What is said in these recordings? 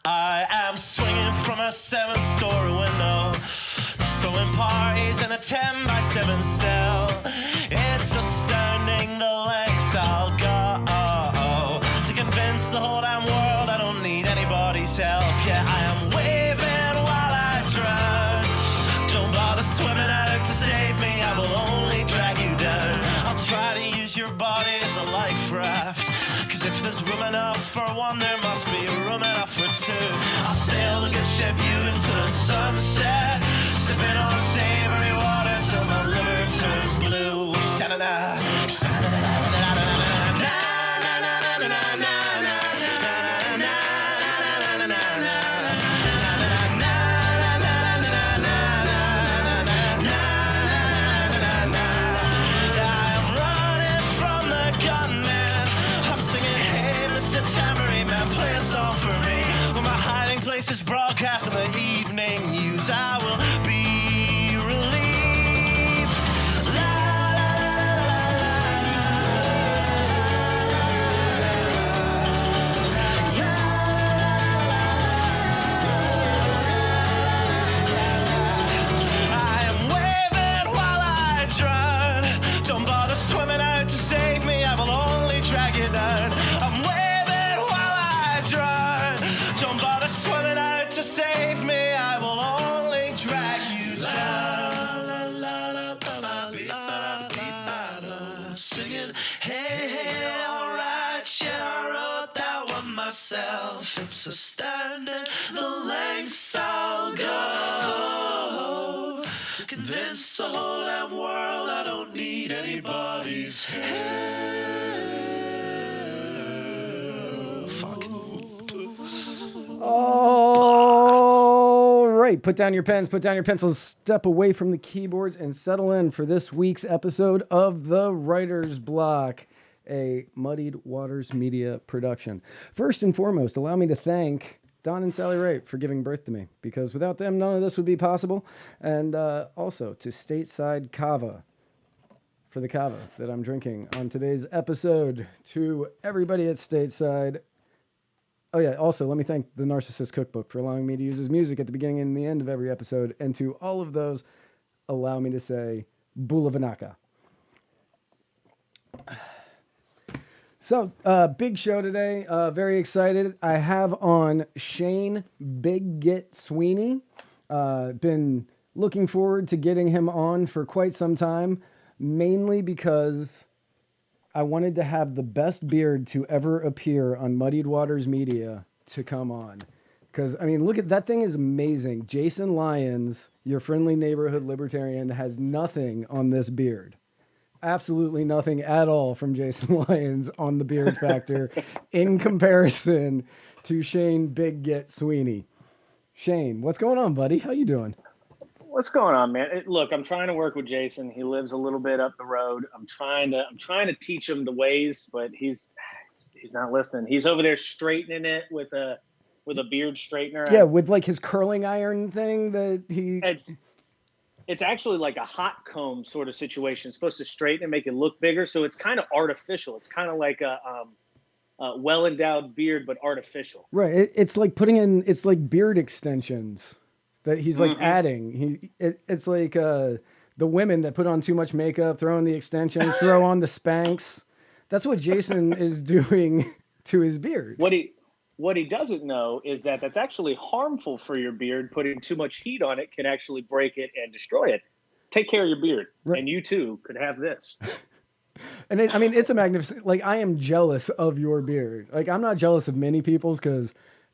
I am swinging from a 7-story window, throwing parties in a 10-by-7 cell. It's astounding the lengths I'll go to convince the whole damn world I don't need anybody's help. Yeah, I am waving while I drown. Don't bother swimming out to save me, I will only drag you down. I'll try to use your body as a life raft, 'cause if there's room enough for one, there must be room enough for two. I'll sail the good ship you into the sunset, sipping on savory water till my liver turns blue. Sha-na-na, sha-na-na-na-na-na-na-na. Is broadcast in the evening news. I will be relieved. La, la, I am waving while I drown. Don't bother swimming out to save me, I will only drag you down. I'm waving while I drown. Don't bother swimming out to save me, I will only drag you down. La, la, la, la, la, la, la, la. Singing, hey, hey, alright, yeah, I wrote that one myself. It's astounding the lengths I'll go to convince the whole damn world I don't need anybody's help. Fuck. All right, put down your pens, put down your pencils, step away from the keyboards and settle in for this week's episode of the Writer's Block, a Muddied Waters Media production. First and foremost, allow me to thank Don and Sally Wright for giving birth to me, because without them, none of this would be possible. And also to Stateside Kava for the Kava that I'm drinking on today's episode. To everybody at Stateside. Oh yeah, also let me thank the Narcissist Cookbook for allowing me to use his music at the beginning and the end of every episode. And to all of those, allow me to say Bula Vanaka. So, big show today. Very excited. I have on Shane Big Get Sweeny. Been looking forward to getting him on for quite some time, mainly because I wanted to have the best beard to ever appear on Muddied Waters Media to come on. Because, I mean, look at that thing is amazing. Jason Lyons, your friendly neighborhood libertarian, has nothing on this beard. Absolutely nothing at all from Jason Lyons on the beard factor in comparison to Shane Big Get Sweeny. Shane, what's going on, buddy? How you doing? What's going on, man? Look, I'm trying to work with Jason. He lives a little bit up the road. I'm trying to teach him the ways, but he's not listening. He's over there straightening it with a beard straightener. Yeah, with like his curling iron thing that he. It's actually like a hot comb sort of situation. It's supposed to straighten and make it look bigger, so it's kind of artificial. It's kind of like a well-endowed beard, but artificial. Right. It's like putting in. It's like beard extensions that he's like adding. It's like the women that put on too much makeup, throw in the extensions, throw on the Spanx. That's what Jason is doing to his beard. What he doesn't know is that that's actually harmful for your beard. Putting too much heat on it can actually break it and destroy it. Take care of your beard, right. And you too could have this. And it's a magnificent. Like, I am jealous of your beard. Like, I'm not jealous of many people's, because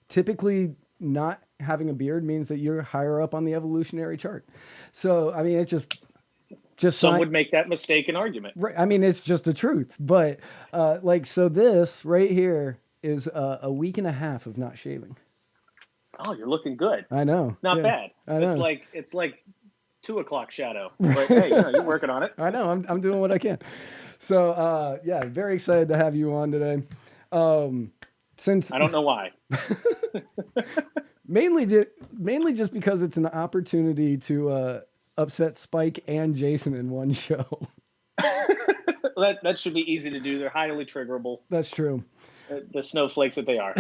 typically not having a beard means that you're higher up on the evolutionary chart. So, I mean, it's just some would make that mistaken argument. Right. I mean, it's just the truth. But so this right here is a week and a half of not shaving. Oh, you're looking good. I know. Not bad. I know. It's like 2 o'clock shadow. But hey, you're working on it. I know. I'm doing what I can. So very excited to have you on today. Since I don't know why. mainly just because it's an opportunity to upset Spike and Jason in one show. That should be easy to do. They're highly triggerable. That's true. The snowflakes that they are.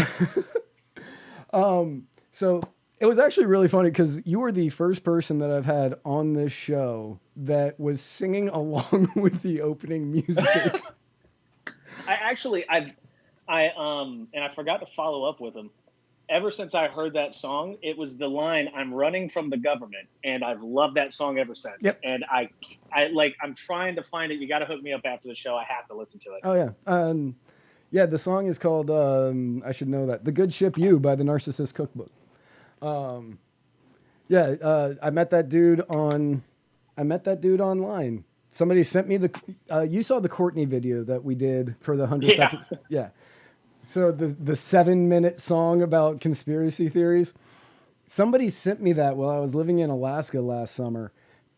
So it was actually really funny because you were the first person that I've had on this show that was singing along with the opening music. And I forgot to follow up with him. Ever since I heard that song, it was the line "I'm running from the government," and I've loved that song ever since. Yep. And I'm trying to find it. You got to hook me up after the show. I have to listen to it. Oh yeah. Yeah, the song is called I should know that. The Good Ship You by the Narcissist Cookbook. I met that dude online. Somebody sent me you saw the Courtney video that we did for the 100th Yeah. episode. Yeah. So the 7-minute song about conspiracy theories. Somebody sent me that while I was living in Alaska last summer,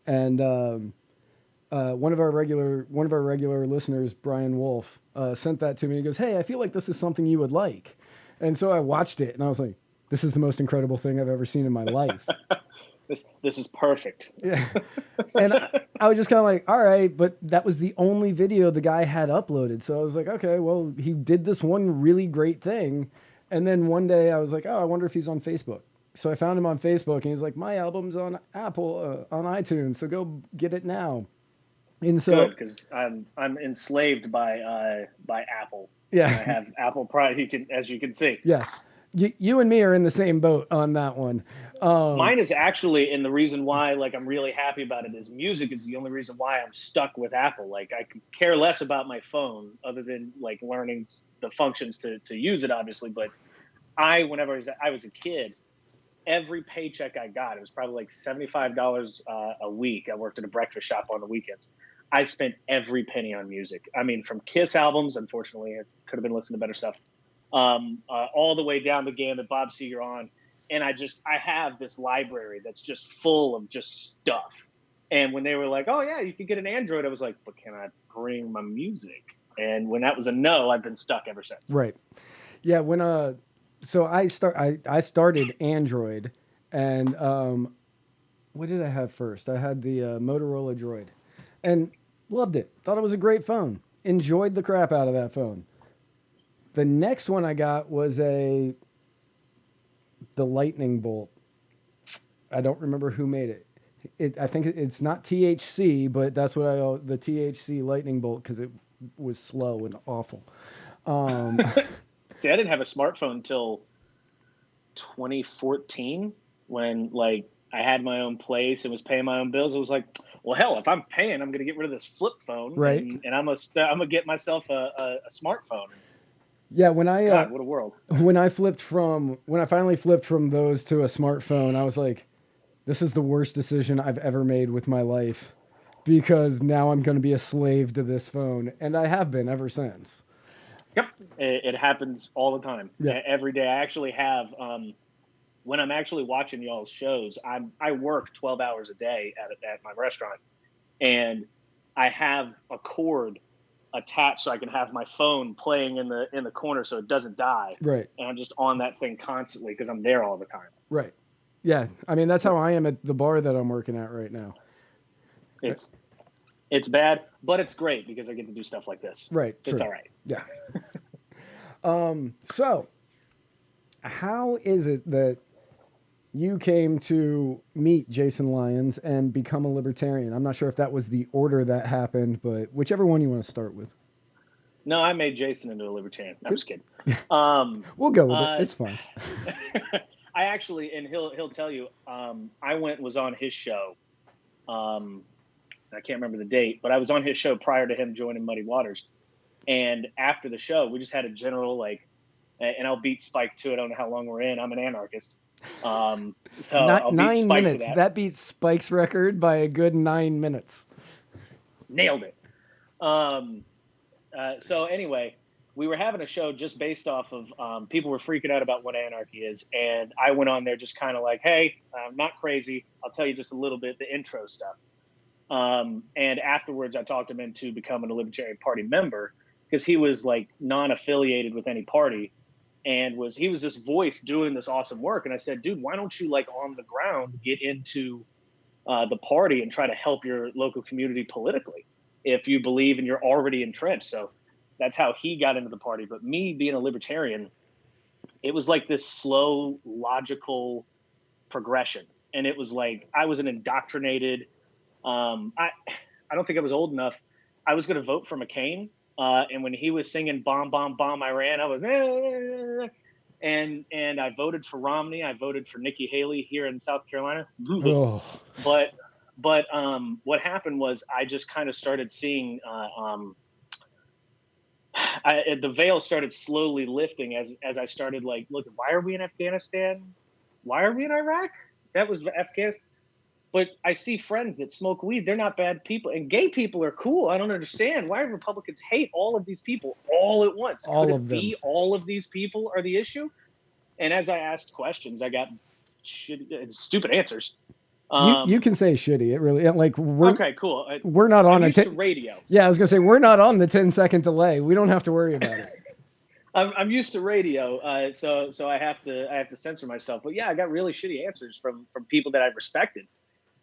and one of our regular listeners, Brian Wolf, sent that to me. He goes, "Hey, I feel like this is something you would like," and so I watched it, and I was like, "This is the most incredible thing I've ever seen in my life." This is perfect. Yeah, and I was just kind of like, "All right," but that was the only video the guy had uploaded, so I was like, "Okay, well, he did this one really great thing," and then one day I was like, "Oh, I wonder if he's on Facebook." So I found him on Facebook, and he's like, "My album's on Apple, on iTunes, so go get it now." And so, Good, because I'm enslaved by Apple. yeah, I have Apple Prime. As you can see. yes, you and me are in the same boat on that one. Mine is actually, and the reason why, like, I'm really happy about it is music is the only reason why I'm stuck with Apple. Like, I could care less about my phone other than like learning the functions to use it, obviously. But whenever I was a kid, every paycheck I got, it was probably like $75 a week. I worked at a breakfast shop on the weekends. I spent every penny on music. I mean, from Kiss albums, unfortunately, I could have been listening to better stuff, all the way down the gamut, Bob Seger on. And I have this library that's just full of just stuff. And when they were like, "Oh yeah, you could get an Android," I was like, "But can I bring my music?" And when that was a no, I've been stuck ever since. Right. Yeah. So I started Android, and what did I have first? I had the Motorola Droid, and loved it. Thought it was a great phone. Enjoyed the crap out of that phone. The next one I got was the Lightning Bolt. I don't remember who made it. I think it's not THC, but that's what the THC Lightning Bolt, because it was slow and awful. See, I didn't have a smartphone until 2014 when like I had my own place and was paying my own bills. It was like, well, hell, if I'm paying, I'm going to get rid of this flip phone, right? And I'm gonna get myself a smartphone. Yeah, when God, what a world. When I finally flipped from those to a smartphone, I was like, this is the worst decision I've ever made with my life, because now I'm going to be a slave to this phone, and I have been ever since. Yep, it happens all the time. Yeah. Every day. I actually have when I'm actually watching y'all's shows, I work 12 hours a day at my restaurant, and I have a cord attached so I can have my phone playing in the corner so it doesn't die. Right. And I'm just on that thing constantly because I'm there all the time. Right. Yeah. I mean, that's how I am at the bar that I'm working at right now. It's bad, but it's great because I get to do stuff like this. Right. It's true. all right. Yeah. So how is it that you came to meet Jason Lyons and become a libertarian? I'm not sure if that was the order that happened, but whichever one you want to start with. No, I made Jason into a libertarian. I'm just kidding. We'll go with it. It's fine. I actually, and he'll tell you, I was on his show. I can't remember the date, but I was on his show prior to him joining Muddy Waters. And after the show, we just had a general, like, and I'll beat Spike to it. I don't know how long we're in. I'm an anarchist. So I'll 9 minutes. That beats Spike's record by a good 9 minutes. Nailed it. So anyway, we were having a show just based off of people were freaking out about what anarchy is. And I went on there just kind of like, hey, I'm not crazy. I'll tell you just a little bit, the intro stuff. And afterwards, I talked him into becoming a Libertarian Party member because he was like non-affiliated with any party. And he was this voice doing this awesome work. And I said, dude, why don't you like on the ground get into the party and try to help your local community politically if you believe and you're already entrenched? So that's how he got into the party. But me being a libertarian, it was like this slow, logical progression. And it was like I was an indoctrinated. I don't think I was old enough. I was going to vote for McCain, and when he was singing "Bomb, Bomb, Bomb Iran," I was and I voted for Romney. I voted for Nikki Haley here in South Carolina. Oh, But what happened was I just kind of started seeing the veil started slowly lifting as I started like, look, why are we in Afghanistan? Why are we in Iraq? That was Afghanistan. But I see friends that smoke weed. They're not bad people. And gay people are cool. I don't understand. Why Republicans hate all of these people all at once? All Could of it them. be all of these people are the issue? And as I asked questions, I got stupid answers. You can say shitty. It really like Okay, cool. we're not on I'm a used to radio. Yeah, I was gonna say we're not on the 10-second delay. We don't have to worry about it. I'm used to radio, so I have to censor myself. But yeah, I got really shitty answers from people that I respected,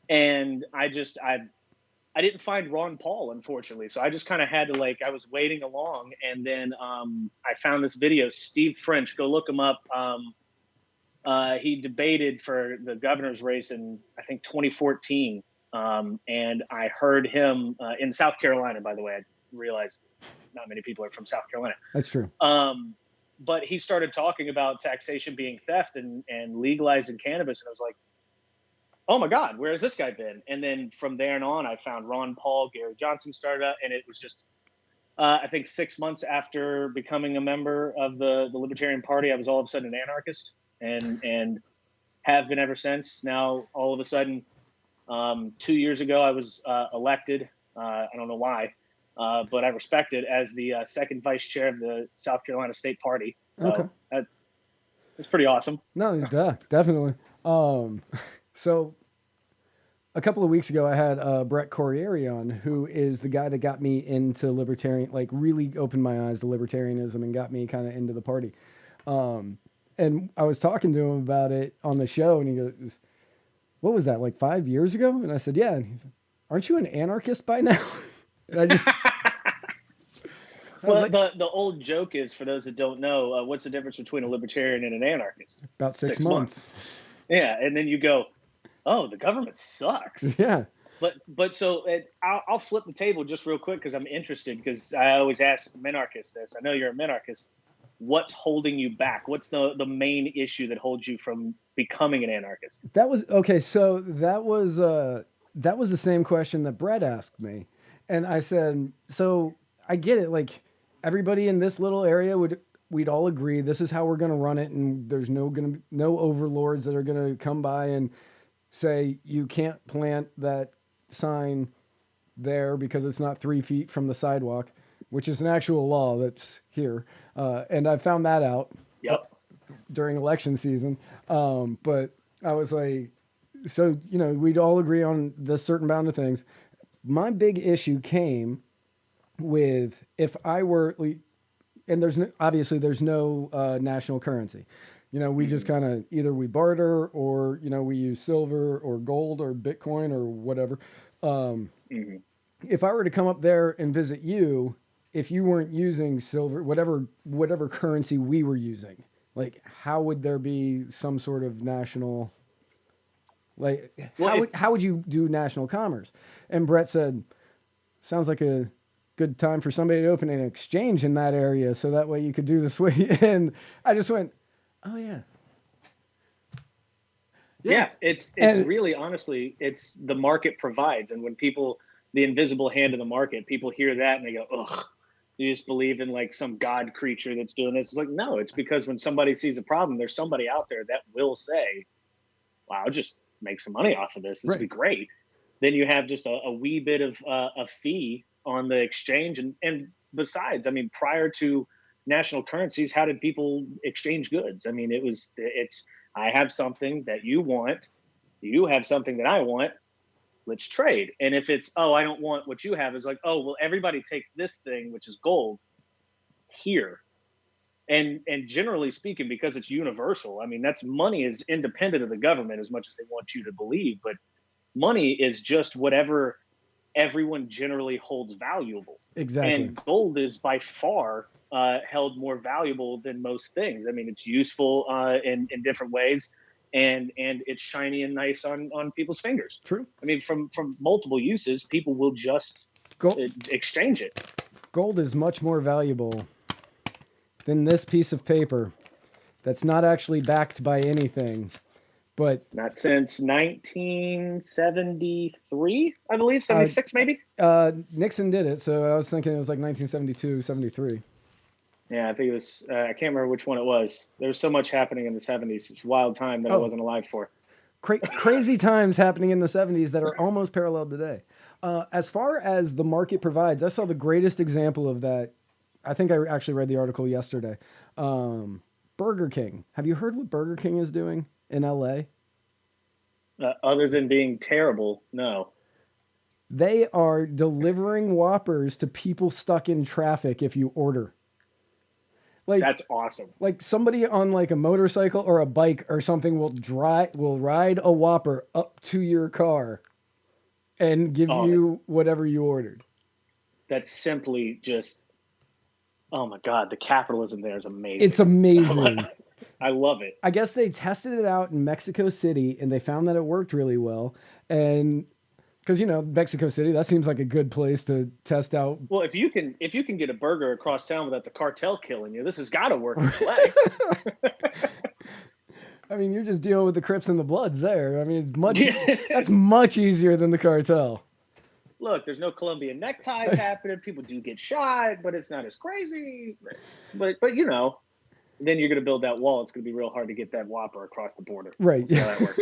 and I didn't find Ron Paul, unfortunately. So I just kind of had to I was waiting along, and then I found this video. Steve French, go look him up. He debated for the governor's race in I think 2014, and I heard him in South Carolina. By the way, I realized not many people are from South Carolina. That's true. But he started talking about taxation being theft and legalizing cannabis, and I was like, oh my God, where has this guy been? And then from there on, I found Ron Paul, Gary Johnson started out, and it was just, I think 6 months after becoming a member of the Libertarian Party, I was all of a sudden an anarchist and have been ever since. Now, all of a sudden, 2 years ago, I was elected. I don't know why, but I respect it as the second vice chair of the South Carolina State Party. So Okay. That's pretty awesome. No, definitely. So a couple of weeks ago, I had Brett Corriere on, who is the guy that got me into libertarian, like really opened my eyes to libertarianism and got me kind of into the party. And I was talking to him about it on the show, and he goes, what was that, like 5 years ago? And I said, yeah. And he said, aren't you an anarchist by now? And I just... Well, the old joke is, for those that don't know, what's the difference between a libertarian and an anarchist? About 6 months. Yeah, and then you go, oh, the government sucks. Yeah. But so I'll flip the table just real quick because I'm interested, because I always ask minarchists this. I know you're a minarchist. What's holding you back? What's the main issue that holds you from becoming an anarchist? That was okay. So that was the same question that Brett asked me, and I said, so I get it. Like everybody in this little area we'd all agree this is how we're going to run it, and there's no overlords that are going to come by and say you can't plant that sign there because it's not 3 feet from the sidewalk, which is an actual law that's here. And I found that out during election season. But I was like, so, we'd all agree on this certain bound of things. My big issue came with if I were, and there's no national currency. We just kind of either we barter or, we use silver or gold or Bitcoin or whatever. If I were to come up there and visit you, if you weren't using silver, whatever currency we were using, like how would there be some sort of national, how would you do national commerce? And Brett said, sounds like a good time for somebody to open an exchange in that area so that way you could do this way. And I just went, oh yeah. Yeah, it's really, honestly, it's the market provides. And when the invisible hand of the market, people hear that and they go, ugh, you just believe in like some God creature that's doing this. It's like, no, it's because when somebody sees a problem, there's somebody out there that will say, wow, I'll just make some money off of this. This would be great. Then you have just a wee bit of a fee on the exchange. And besides, I mean, prior to national currencies, how did people exchange goods? I mean, it's I have something that you want, you have something that I want, let's trade. And if it's, oh, I don't want what you have, it's like, oh, well, everybody takes this thing, which is gold, here. And generally speaking, because it's universal, I mean, money is independent of the government as much as they want you to believe, but money is just whatever everyone generally holds valuable. Exactly. And gold is by far held more valuable than most things. I mean, it's useful in different ways, and it's shiny and nice on people's fingers. True. I mean, from multiple uses, people will just exchange it. Gold is much more valuable than this piece of paper that's not actually backed by anything. But not since 1973, I believe, 76 maybe. Nixon did it, so I was thinking it was like 1972, 73. Yeah, I think it was. I can't remember which one it was. There was so much happening in the 70s. It's a wild time that I wasn't alive for. Crazy times happening in the 70s that are almost paralleled today. As far as the market provides, I saw the greatest example of that. I think I actually read the article yesterday. Burger King. Have you heard what Burger King is doing in LA? Other than being terrible, no. They are delivering Whoppers to people stuck in traffic if you order. Like, that's awesome. Like somebody on like a motorcycle or a bike or something will ride a Whopper up to your car and give you whatever you ordered. That's simply just, oh my God, the capitalism there is amazing. It's amazing. I love it. I guess they tested it out in Mexico City and they found that it worked really well. And because, Mexico City, that seems like a good place to test out. Well, if you can get a burger across town without the cartel killing you, this has got to work in play. I mean, you're just dealing with the Crips and the Bloods there. I mean, that's much easier than the cartel. Look, there's no Colombian neckties happening. People do get shot, but it's not as crazy. But then you're going to build that wall. It's going to be real hard to get that Whopper across the border. Right. That's how that works.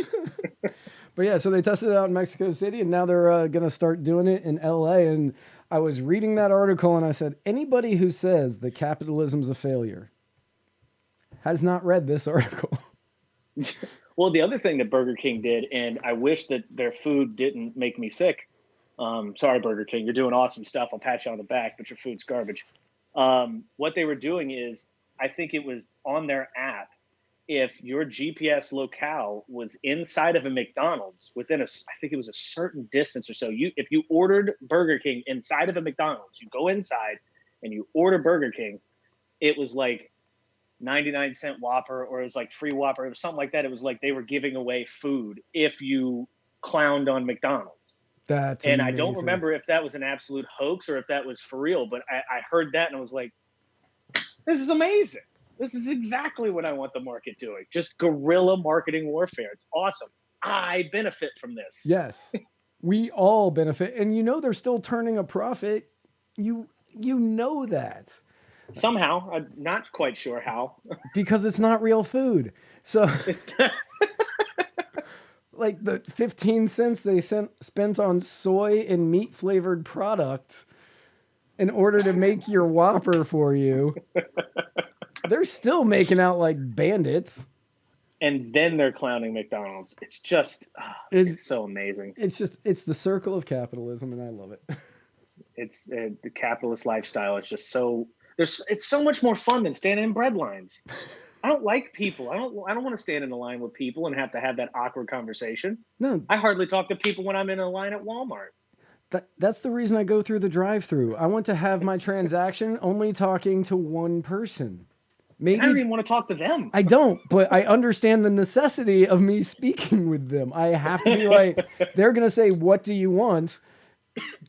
But yeah, so they tested it out in Mexico City, and now they're going to start doing it in LA. And I was reading that article, and I said, anybody who says that capitalism's a failure has not read this article. Well, the other thing that Burger King did, and I wish that their food didn't make me sick. Sorry, Burger King, you're doing awesome stuff. I'll pat you on the back, but your food's garbage. What they were doing is, I think it was on their app, if your GPS locale was inside of a McDonald's within I think it was a certain distance or so, if you ordered Burger King inside of a McDonald's, you go inside and you order Burger King, it was like 99-cent Whopper, or it was like free Whopper. It was something like that. It was like they were giving away food if you clowned on McDonald's. That's and amazing. I don't remember if that was an absolute hoax or if that was for real, but I heard that and I was like, this is amazing. This is exactly what I want the market doing. Just guerrilla marketing warfare. It's awesome. I benefit from this. Yes. We all benefit. And they're still turning a profit. You know that. Somehow. I'm not quite sure how. Because it's not real food. So like the 15 cents they spent on soy and meat flavored product in order to make your Whopper for you. They're still making out like bandits. And then they're clowning McDonald's. It's just, it's so amazing. It's the circle of capitalism, and I love it. It's the capitalist lifestyle is just it's so much more fun than standing in bread lines. I don't like people. I don't want to stand in a line with people and have to have that awkward conversation. No. I hardly talk to people when I'm in a line at Walmart. That's the reason I go through the drive-thru. I want to have my transaction only talking to one person. Maybe I don't even want to talk to them. I don't, but I understand the necessity of me speaking with them. I have to be like, they're going to say, what do you want?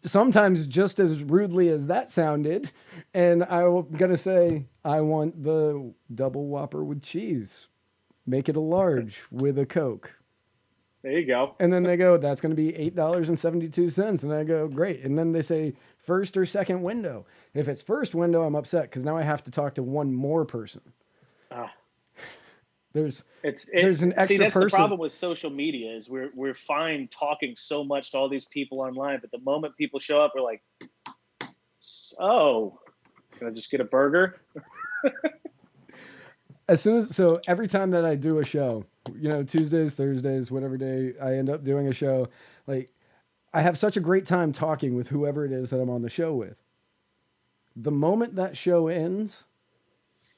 Sometimes just as rudely as that sounded. And I'm going to say, I want the double Whopper with cheese. Make it a large with a Coke. There you go. And then they go, that's going to be $8.72. And I go, great. And then they say first or second window. If it's first window, I'm upset because now I have to talk to one more person. There's an extra see, that's person. The problem with social media is we're fine talking so much to all these people online, but the moment people show up, we're like, oh, can I just get a burger? So every time that I do a show, Tuesdays, Thursdays, whatever day I end up doing a show, like I have such a great time talking with whoever it is that I'm on the show with. The moment that show ends,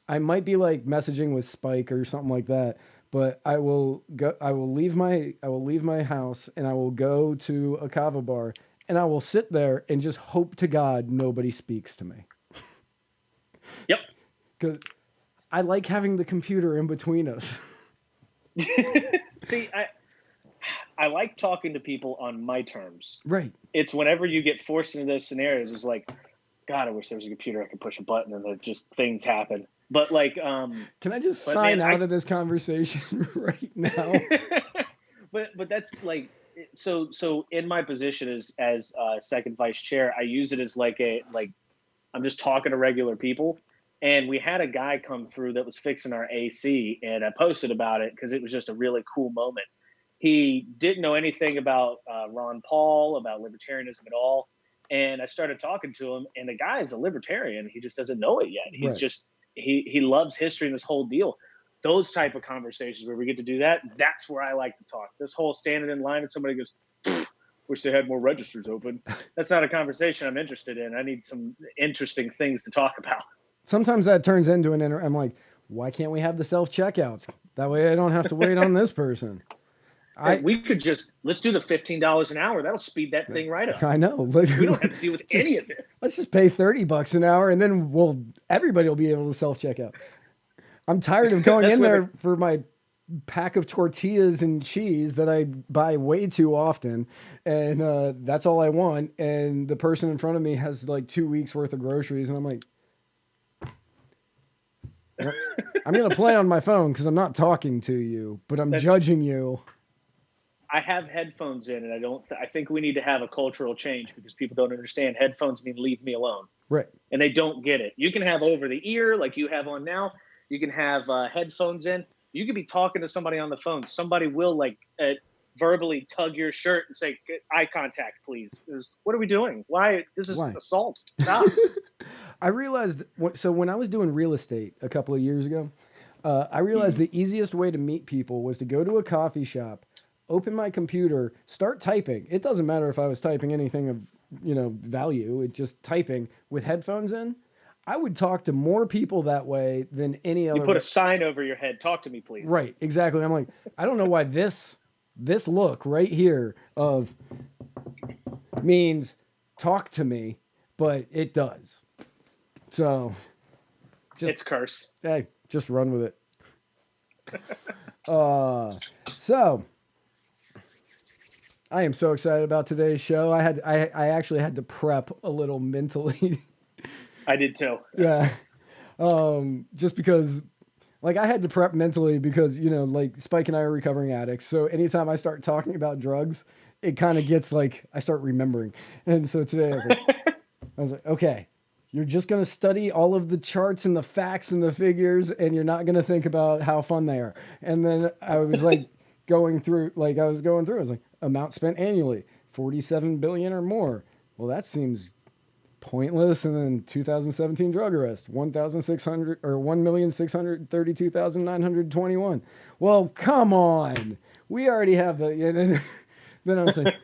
I might be like messaging with Spike or something like that, but I will leave my house and I will go to a Kava bar and I will sit there and just hope to God nobody speaks to me. Yep. Because I like having the computer in between us. See, I like talking to people on my terms. Right. It's whenever you get forced into those scenarios, it's like, God, I wish there was a computer I could push a button and then just things happen. But like, can I just sign out of this conversation right now? but that's like, so in my position as second vice chair, I use it as like I'm just talking to regular people. And we had a guy come through that was fixing our AC, and I posted about it because it was just a really cool moment. He didn't know anything about Ron Paul, about libertarianism at all. And I started talking to him, and the guy is a libertarian. He just doesn't know it yet. He's just, he loves history and this whole deal. Those type of conversations where we get to do that, that's where I like to talk. This whole standing in line and somebody goes, wish they had more registers open. That's not a conversation I'm interested in. I need some interesting things to talk about. Sometimes that turns into I'm like, why can't we have the self-checkouts? That way I don't have to wait on this person. We could let's do the $15 an hour. That'll speed that thing right up. I know. We don't have to deal with any of this. Let's just pay $30 an hour, and then everybody will be able to self-checkout. I'm tired of going in there for my pack of tortillas and cheese that I buy way too often, and that's all I want. And the person in front of me has like 2 weeks worth of groceries, and I'm like, I'm gonna play on my phone because I'm not talking to you, but I'm judging you. I have headphones in, and I think we need to have a cultural change because people don't understand headphones mean leave me alone. Right. And they don't get it. You can have over the ear like you have on now. You can have headphones in. You could be talking to somebody on the phone. Somebody will verbally tug your shirt and say, eye contact, please. What are we doing? Why? This is assault. Stop. I realized, so when I was doing real estate a couple of years ago, I realized the easiest way to meet people was to go to a coffee shop, open my computer, start typing. It doesn't matter if I was typing anything of, value. It's just typing with headphones in. I would talk to more people that way than any other. You put a sign over your head. Talk to me, please. Right. Exactly. I'm like, I don't know why this look right here of means talk to me, but it does. So it's curse. Hey, just run with it. So I am so excited about today's show. I actually had to prep a little mentally. I did too. Yeah. Just because I had to prep mentally because, Spike and I are recovering addicts. So anytime I start talking about drugs, it kind of gets I start remembering. And so today I was like, okay, you're just going to study all of the charts and the facts and the figures, and you're not going to think about how fun they are. And then I was going through, I was like, amount spent annually, 47 billion or more. Well, that seems pointless. And then 2017 drug arrest, 1,632,921. Well, come on. We already have the, then I was like,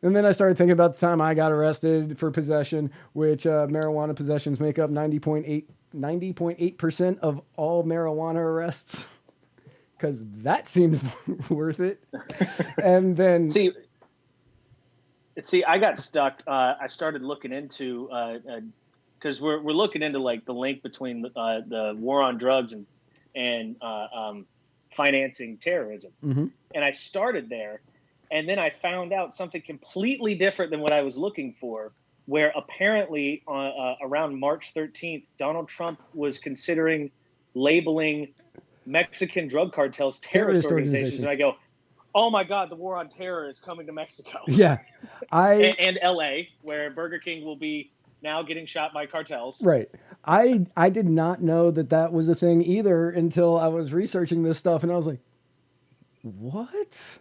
and then I started thinking about the time I got arrested for possession, which marijuana possessions make up 90.8% of all marijuana arrests. Because that seems worth it. And then see, I got stuck. I started looking into because we're looking into the link between the war on drugs and financing terrorism. Mm-hmm. And I started there, and then I found out something completely different than what I was looking for. Where apparently around March 13th, Donald Trump was considering labeling Mexican drug cartels terrorist organizations. And I go, oh my God, the war on terror is coming to Mexico. Yeah. and LA, where Burger King will be now getting shot by cartels. Right. I did not know that was a thing either until I was researching this stuff, and I was like, what?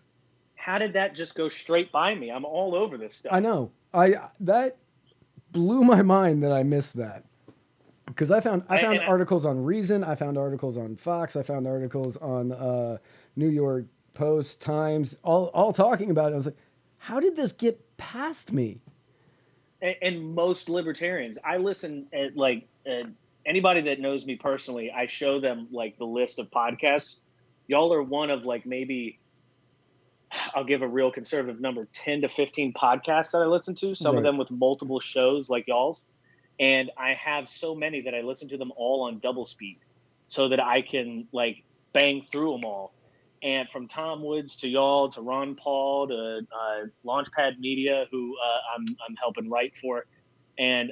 How did that just go straight by me? I'm all over this stuff. I know. That blew my mind that I missed that. Because I found articles on Reason, I found articles on Fox, I found articles on New York Post, Times, all talking about it. I was like, how did this get past me? And most libertarians, I listen at anybody that knows me personally, I show them the list of podcasts. Y'all are one of maybe, I'll give a real conservative number, 10 to 15 podcasts that I listen to, some of them with multiple shows like y'all's. and I have so many that I listen to them all on double speed so that I can like bang through them all. And from Tom Woods to y'all to Ron Paul to Launchpad Media, who I'm helping write for, and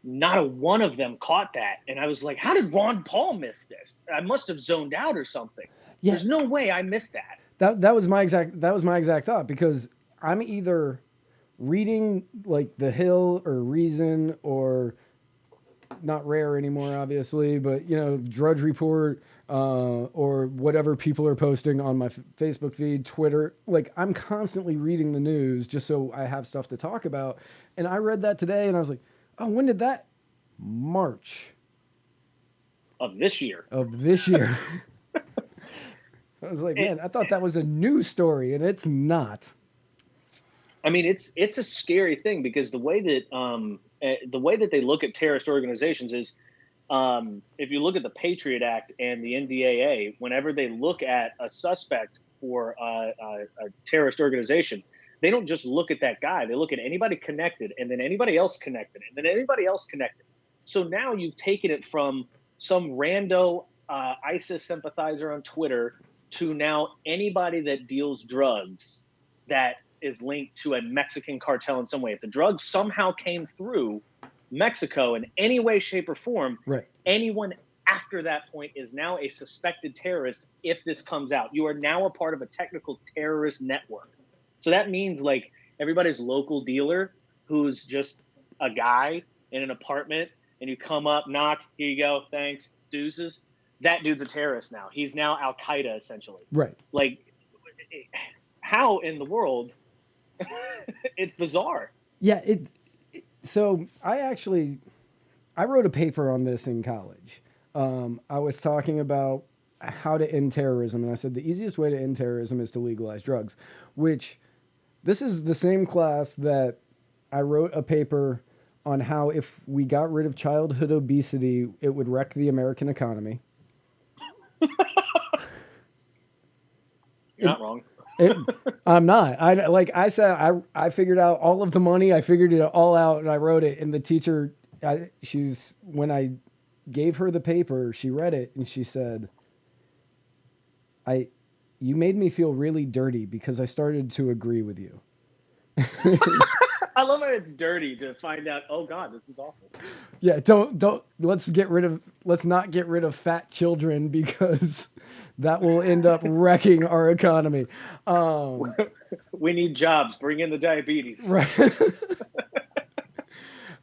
not a one of them caught that. And I was like, how did Ron Paul miss this? I must have zoned out or something. Yeah. There's no way I missed that. That was my exact thought, because I'm either reading like The Hill or Reason, or not Rare anymore, obviously, but Drudge Report, or whatever people are posting on my Facebook feed, Twitter. Like, I'm constantly reading the news just so I have stuff to talk about. And I read that today, and I was like, oh, when did that? March of this year. I was like, man, I thought that was a news story, and it's not. I mean, it's a scary thing, because the way that they look at terrorist organizations is, if you look at the Patriot Act and the NDAA, whenever they look at a suspect for a terrorist organization, they don't just look at that guy. They look at anybody connected, and then anybody else connected, and then anybody else connected. So now you've taken it from some rando ISIS sympathizer on Twitter to now anybody that deals drugs that is linked to a Mexican cartel in some way. If the drugs somehow came through Mexico in any way, shape, or form, right, anyone after that point is now a suspected terrorist. If this comes out, you are now a part of a technical terrorist network. So that means like everybody's local dealer who's just a guy in an apartment, and you come up, knock, here you go, thanks, deuces. That dude's a terrorist now. He's now Al Qaeda, essentially. Right. Like, how in the world? It's bizarre. Yeah. So I wrote a paper on this in college. I was talking about how to end terrorism, and I said the easiest way to end terrorism is to legalize drugs, which this is the same class that I wrote a paper on how if we got rid of childhood obesity, it would wreck the American economy. You're not wrong. I'm not. I said, I figured out all of the money. I figured it all out, and I wrote it. And the teacher, when I gave her the paper, she read it and she said, you made me feel really dirty because I started to agree with you. I love how it's dirty to find out, oh God, this is awful. Yeah, let's not get rid of fat children, because that will end up wrecking our economy. We need jobs. Bring in the diabetes. Right.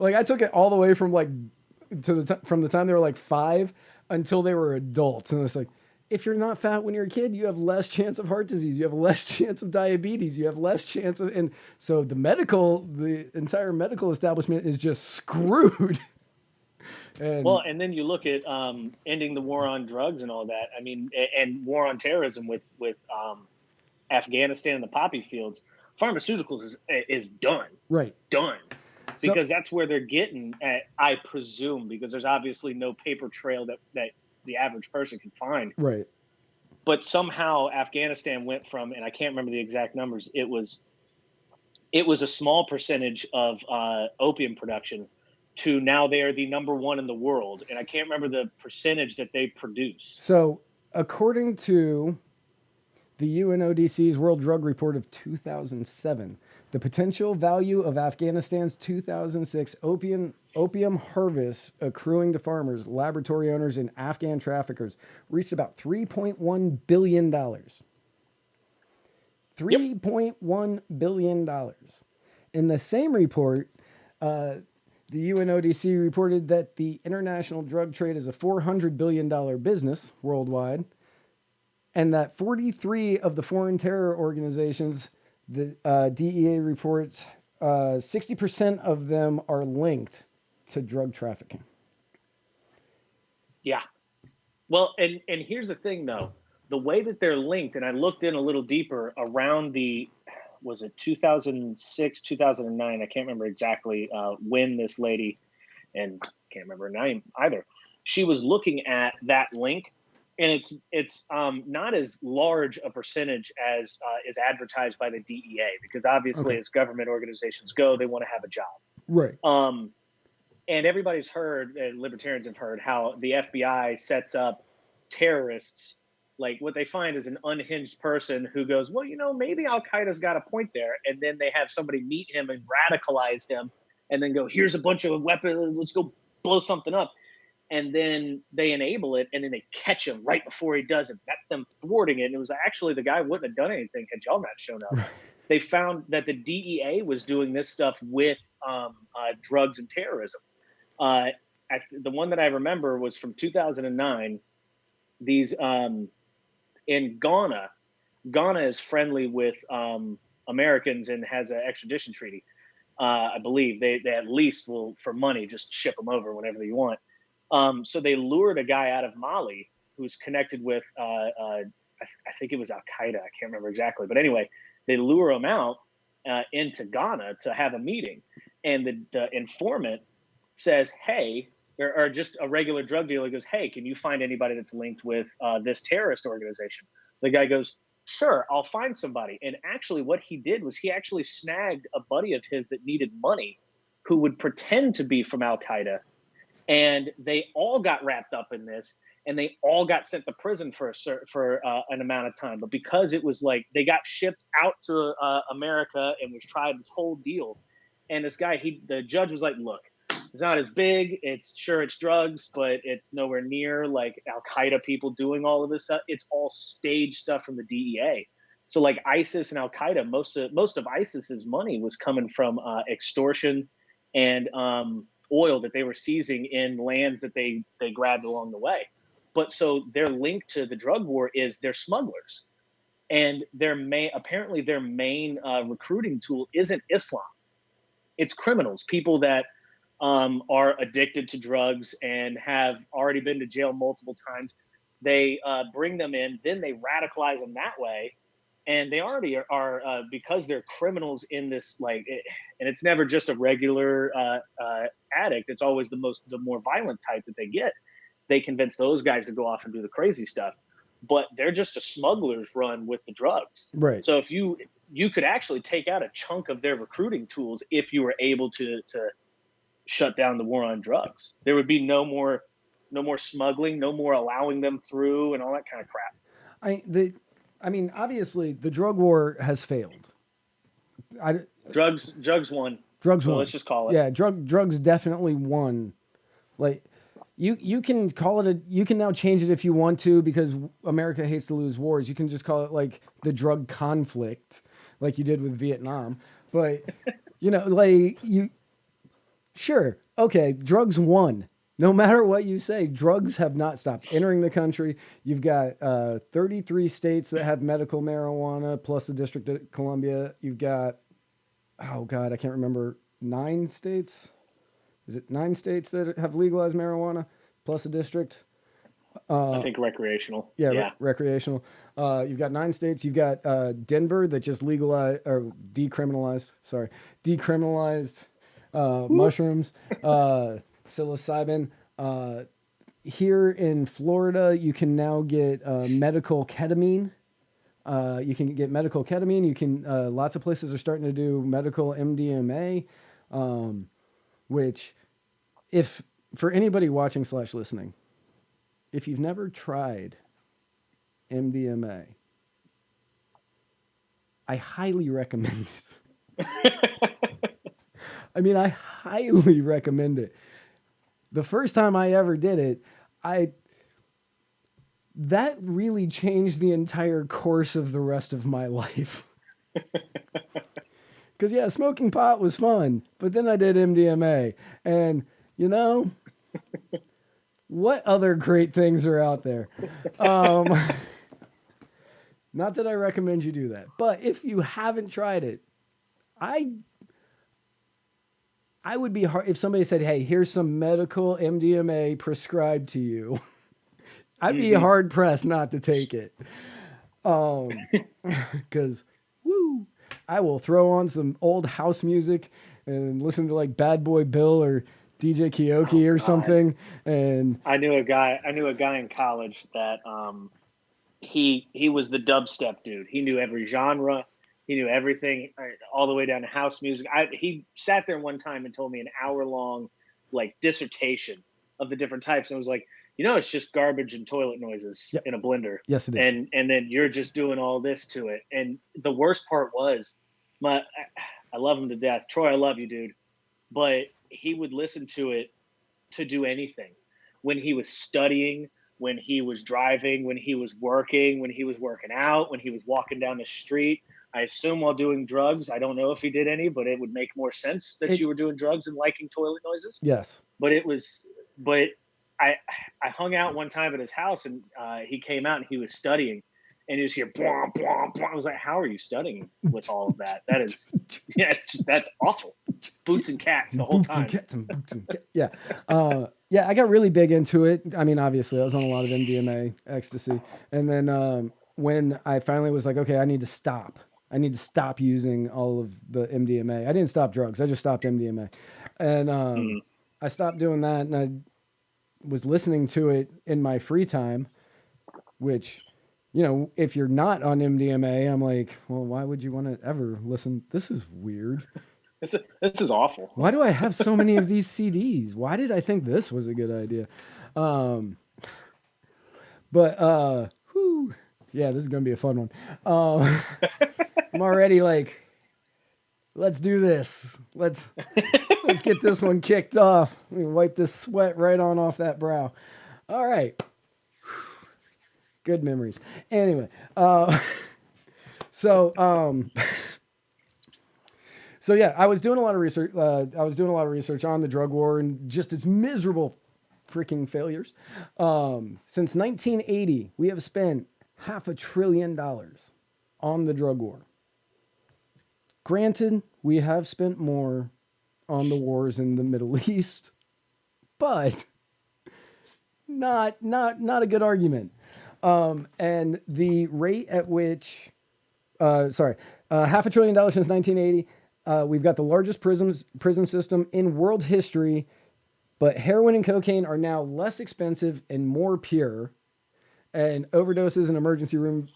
Like, I took it all the way from from the time they were like 5 until they were adults, and it's like, if you're not fat when you're a kid, you have less chance of heart disease. You have less chance of diabetes. You have less chance of, and so the entire medical establishment is just screwed. And then you look at ending the war on drugs and all that. I mean, and war on terrorism with Afghanistan and the poppy fields. Pharmaceuticals is done. Right. Done. Because that's where they're getting at, I presume, because there's obviously no paper trail that the average person can find. Right. But somehow Afghanistan went from, and I can't remember the exact numbers, it was a small percentage of opium production to now they are the number one in the world. And I can't remember the percentage that they produce. So according to the UNODC's World Drug Report of 2007, the potential value of Afghanistan's 2006 opium harvest accruing to farmers, laboratory owners, and Afghan traffickers reached about $3.1 billion. $3.1 billion. In the same report, the UNODC reported that the international drug trade is a $400 billion business worldwide, and that 43 of the foreign terror organizations, the DEA reports, 60% of them are linked to drug trafficking. Yeah. Well, and here's the thing, though. The way that they're linked, and I looked in a little deeper around was it 2006, 2009? I can't remember exactly when this lady, and can't remember her name either, she was looking at that link. And it's not as large a percentage as is advertised by the DEA, because obviously as government organizations go, they want to have a job. Right. And everybody's heard, and libertarians have heard, how the FBI sets up terrorists. Like, what they find is an unhinged person who goes, well, maybe Al Qaeda's got a point there. And then they have somebody meet him and radicalize him and then go, here's a bunch of weapons, let's go blow something up. And then they enable it, and then they catch him right before he does it. That's them thwarting it. And it was actually the guy wouldn't have done anything had y'all not shown up. They found that the DEA was doing this stuff with drugs and terrorism. The one that I remember was from 2009. These in Ghana. Ghana is friendly with Americans and has an extradition treaty. I believe they at least will, for money, just ship them over whenever you want. So they lured a guy out of Mali who's connected with, I think it was Al Qaeda. I can't remember exactly. But anyway, they lure him out into Ghana to have a meeting. And the informant says, hey, or just a regular drug dealer goes, hey, can you find anybody that's linked with this terrorist organization? The guy goes, sure, I'll find somebody. And actually what he did was he actually snagged a buddy of his that needed money who would pretend to be from Al Qaeda. And they all got wrapped up in this, and they all got sent to prison for an amount of time. But because it was like they got shipped out to America and was tried this whole deal, and this guy, the judge was like, look, it's not as big. It's drugs, but it's nowhere near like Al Qaeda people doing all of this stuff. It's all staged stuff from the DEA. So like ISIS and Al Qaeda, most of ISIS's money was coming from extortion and oil that they were seizing in lands that they grabbed along the way. But so their link to the drug war is they're smugglers, and apparently their main recruiting tool isn't Islam. It's criminals, people that are addicted to drugs and have already been to jail multiple times. They bring them in, then they radicalize them that way. And they already are because they're criminals in this, and it's never just a regular addict. It's always the more violent type that they get. They convince those guys to go off and do the crazy stuff, but they're just a smuggler's run with the drugs. Right. So if you could actually take out a chunk of their recruiting tools if you were able to shut down the war on drugs. There would be no more smuggling, no more allowing them through, and all that kind of crap. I mean, obviously, the drug war has failed. Drugs won. Drugs won. Let's just call it. Yeah, drugs definitely won. Like, you can call it you can now change it if you want to, because America hates to lose wars. You can just call it like the drug conflict, like you did with Vietnam. But sure, okay, drugs won. No matter what you say, drugs have not stopped entering the country. You've got 33 states that have medical marijuana, plus the District of Columbia. You've got, oh God, I can't remember, 9 states? Is it 9 states that have legalized marijuana, plus a district? I think recreational. Yeah. Recreational. You've got 9 states. You've got Denver that just decriminalized mushrooms. Psilocybin. Here in Florida, you can now get medical ketamine. You can lots of places are starting to do medical MDMA, which, if for anybody watching / listening, if you've never tried MDMA, I highly recommend it. I mean, I highly recommend it. The first time I ever did it, that really changed the entire course of the rest of my life. Because, yeah, smoking pot was fun, but then I did MDMA. And, what other great things are out there? Not that I recommend you do that. But if you haven't tried it, I would be hard if somebody said, hey, here's some medical MDMA prescribed to you. I'd be hard pressed not to take it. Because, I will throw on some old house music and listen to like Bad Boy Bill or DJ Keoki or something. And I knew a guy in college that he was the dubstep dude. He knew every genre. He knew everything, all the way down to house music. He sat there one time and told me an hour-long, like, dissertation of the different types, and was like, it's just garbage and toilet noises Yep. in a blender. Yes, it is. And then you're just doing all this to it. And the worst part was, I love him to death. Troy, I love you, dude. But he would listen to it to do anything. When he was studying, when he was driving, when he was working, when he was working out, when he was walking down the street. I assume while doing drugs. I don't know if he did any, but it would make more sense that you were doing drugs and liking toilet noises. Yes. But I hung out one time at his house, and he came out and he was studying, and he was here, blah, blah, blah. I was like, how are you studying with all of that? That is, that's awful. Boots and cats the whole time. Yeah. Yeah, I got really big into it. I mean, obviously, I was on a lot of MDMA, ecstasy. And then when I finally was like, okay, I need to stop using all of the MDMA. I didn't stop drugs. I just stopped MDMA. And I stopped doing that, and I was listening to it in my free time, which, if you're not on MDMA, I'm like, well, why would you want to ever listen? This is weird. This is awful. Why do I have so many of these CDs? Why did I think this was a good idea? Yeah, this is going to be a fun one. I'm already like, let's do this. Let's get this one kicked off. Let me wipe this sweat right off that brow. All right. Good memories. Anyway, so yeah, I was doing a lot of research. On the drug war and just its miserable freaking failures. Since 1980, we have spent $500 billion on the drug war. Granted, we have spent more on the wars in the Middle East, but not a good argument. And the rate at which, $500 billion since 1980. We've got the largest prison system in world history, but heroin and cocaine are now less expensive and more pure. And overdoses and emergency room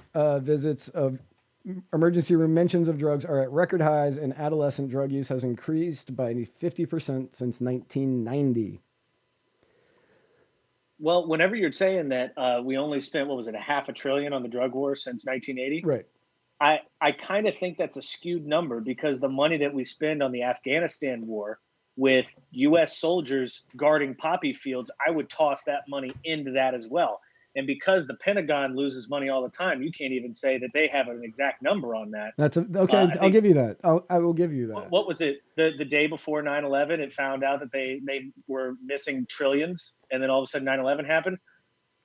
emergency room mentions of drugs are at record highs, and adolescent drug use has increased by 50% since 1990. Well, whenever you're saying that we only spent, $500 billion on the drug war since 1980? Right. I kind of think that's a skewed number, because the money that we spend on the Afghanistan war with U.S. soldiers guarding poppy fields, I would toss that money into that as well. And because the Pentagon loses money all the time, you can't even say that they have an exact number on that. Okay. I'll give you that. I will give you that. What was it? The day before 9/11, it found out that they were missing trillions, and then all of a sudden 9/11 happened.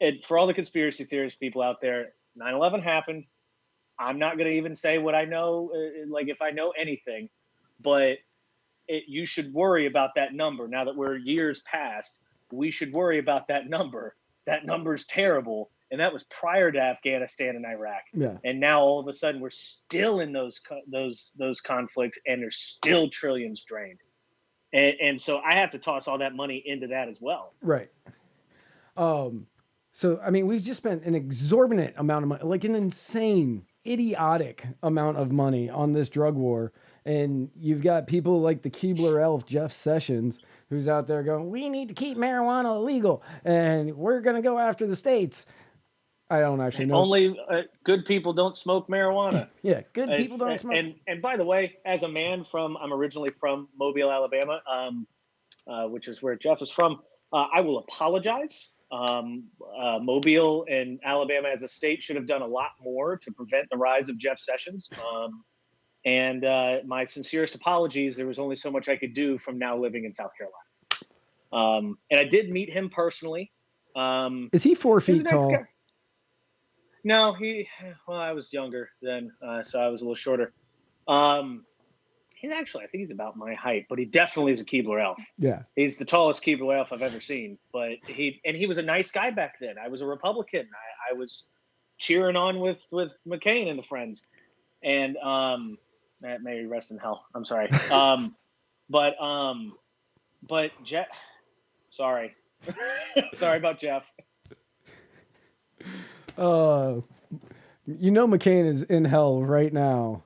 And for all the conspiracy theorist people out there, 9/11 happened. I'm not going to even say what I know, like if I know anything, but you should worry about that number. Now that we're years past, we should worry about that number. That number's terrible. And that was prior to Afghanistan and Iraq. Yeah. And now all of a sudden we're still in those conflicts, and there's still trillions drained. And so I have to toss all that money into that as well. Right. So, I mean, we've just spent an exorbitant amount of money, like an insane, idiotic amount of money on this drug war. And you've got people like the Keebler elf, Jeff Sessions, who's out there going, we need to keep marijuana illegal, and we're going to go after the states. I don't actually know. Only good people don't smoke marijuana. Yeah, good people don't smoke. And by the way, as a man I'm originally from Mobile, Alabama, which is where Jeff is from, I will apologize. Mobile and Alabama as a state should have done a lot more to prevent the rise of Jeff Sessions. And my sincerest apologies. There was only so much I could do from now living in South Carolina. And I did meet him personally. Is he 4 feet tall? Guy. No, I was younger then, so I was a little shorter. He's actually, I think he's about my height, but he definitely is a Keebler elf. Yeah. He's the tallest Keebler elf I've ever seen, but he was a nice guy back then. I was a Republican. I was cheering on with McCain and the friends, and may he rest in hell. I'm sorry. But Jeff, sorry. Sorry about Jeff. McCain is in hell right now.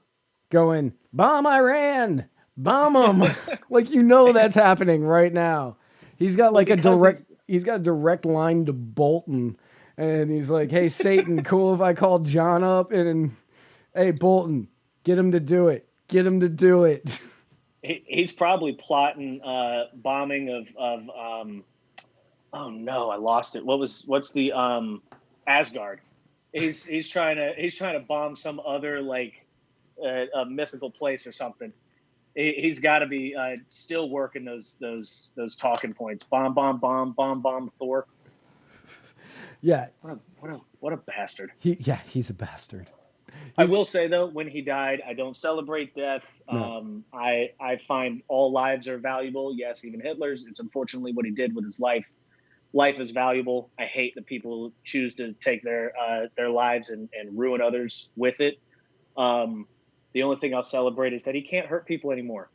going, bomb Iran, bomb them. Like, you know, that's happening right now. He's got like he's got a direct line to Bolton. And he's like, hey, Satan, cool if I call John up and hey, Bolton, get him to do it. Get him to do it. He's probably plotting bombing of oh no, I lost it. What's the Asgard? He's trying to bomb some other like a mythical place or something. He's got to be still working those talking points. Bomb, bomb, bomb, bomb, bomb. Thor. Yeah. What a bastard. He's a bastard. I will say though, when he died, I don't celebrate death. No. I find all lives are valuable. Yes, even Hitler's. It's unfortunately what he did with his life. Life is valuable. I hate that people choose to take their lives and ruin others with it. The only thing I'll celebrate is that he can't hurt people anymore.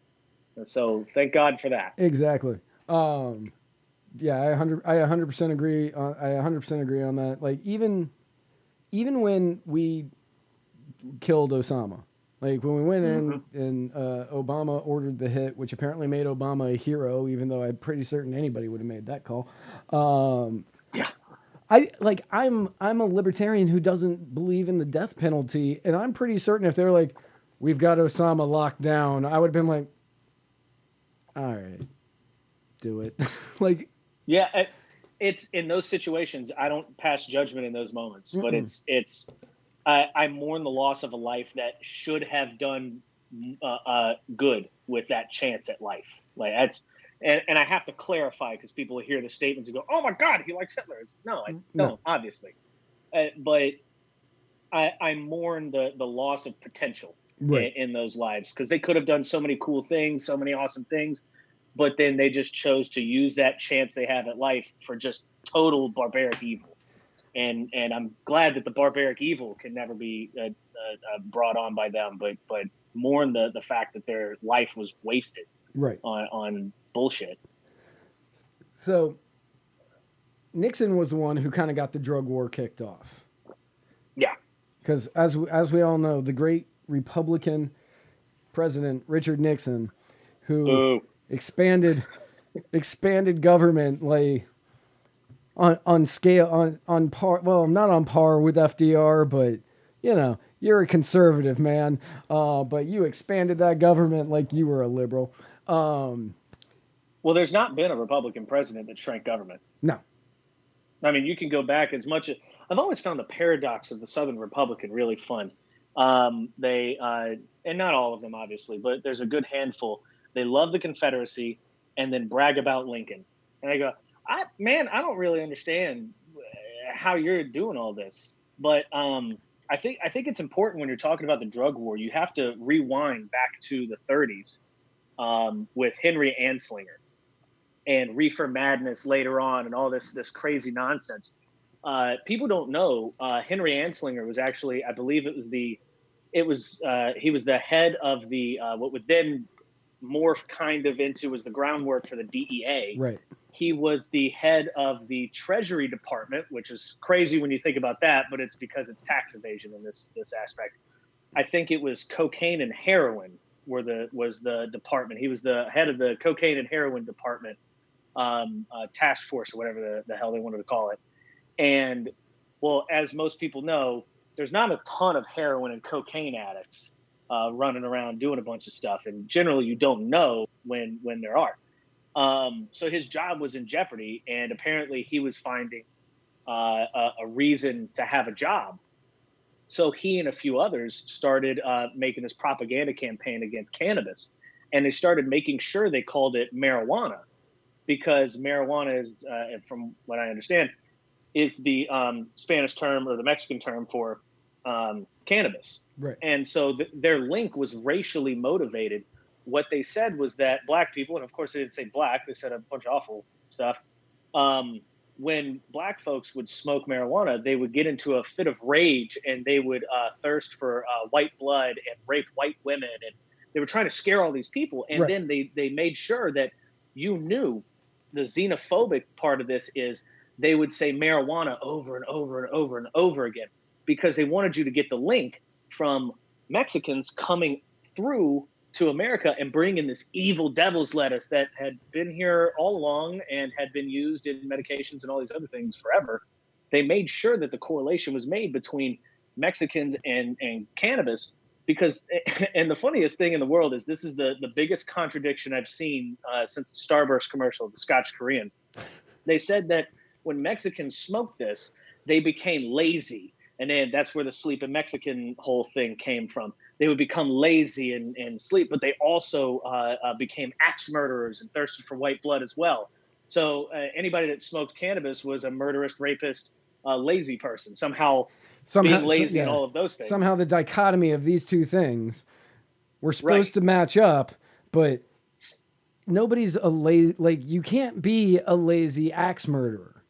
And so thank God for that. Exactly. Yeah, I 100% agree. I 100% agree on that. Like even when we killed Osama, like when we went in and Obama ordered the hit, which apparently made Obama a hero, even though I'm pretty certain anybody would have made that call. Yeah. I'm a libertarian who doesn't believe in the death penalty, and I'm pretty certain if they're like, we've got Osama locked down, I would have been like, all right, do it. Like, yeah, it's in those situations, I don't pass judgment in those moments, but I mourn the loss of a life that should have done good with that chance at life. Like that's, and I have to clarify because people hear the statements and go, "Oh my God, he likes Hitler." No, I don't, obviously, but I mourn the loss of potential in those lives because they could have done so many cool things, so many awesome things, but then they just chose to use that chance they have at life for just total barbaric evil. And I'm glad that the barbaric evil can never be brought on by them, but mourn the fact that their life was wasted on bullshit. So Nixon was the one who kind of got the drug war kicked off. Yeah, because as we all know, the great Republican president Richard Nixon, who expanded government like. On scale, on par, well, not on par with FDR, but, you know, you're a conservative, man. But you expanded that government like you were a liberal. Well, there's not been a Republican president that shrank government. No. I mean, you can go back as much as... I've always found the paradox of the Southern Republican really fun. They, and not all of them, obviously, but there's a good handful. They love the Confederacy and then brag about Lincoln. And I go... I don't really understand how you're doing all this, but I think it's important when you're talking about the drug war. You have to rewind back to the 30s with Henry Anslinger and reefer madness later on, and all this crazy nonsense. People don't know Henry Anslinger was actually, I believe he was the head of the what would then morph kind of into was the groundwork for the DEA. Right. He was the head of the Treasury Department, which is crazy when you think about that, but it's because it's tax evasion in this aspect. I think it was cocaine and heroin was the department. He was the head of the cocaine and heroin department task force or whatever the hell they wanted to call it. And well, as most people know, there's not a ton of heroin and cocaine addicts running around doing a bunch of stuff, and generally you don't know when there are. So his job was in jeopardy, and apparently he was finding a reason to have a job. So he and a few others started making this propaganda campaign against cannabis, and they started making sure they called it marijuana, because marijuana is, from what I understand, is the Spanish term or the Mexican term for cannabis. Right. And so their link was racially motivated. What they said was that black people, and of course they didn't say black, they said a bunch of awful stuff. When black folks would smoke marijuana, they would get into a fit of rage, and they would thirst for white blood and rape white women. And they were trying to scare all these people. And then they made sure that you knew the xenophobic part of this is they would say marijuana over and over and over and over again, because they wanted you to get the link from Mexicans coming through to America and bring in this evil devil's lettuce that had been here all along and had been used in medications and all these other things forever. They made sure that the correlation was made between Mexicans and cannabis because, and the funniest thing in the world is this is the biggest contradiction I've seen since the Starburst commercial, the Scotch Korean. They said that when Mexicans smoked this, they became lazy. And then that's where the sleep in Mexican whole thing came from. They would become lazy and sleep, but they also became axe murderers and thirsted for white blood as well. So anybody that smoked cannabis was a murderous, rapist, lazy person. Somehow being lazy and all of those things. Somehow the dichotomy of these two things were supposed to match up, but nobody's a lazy, like you can't be a lazy axe murderer.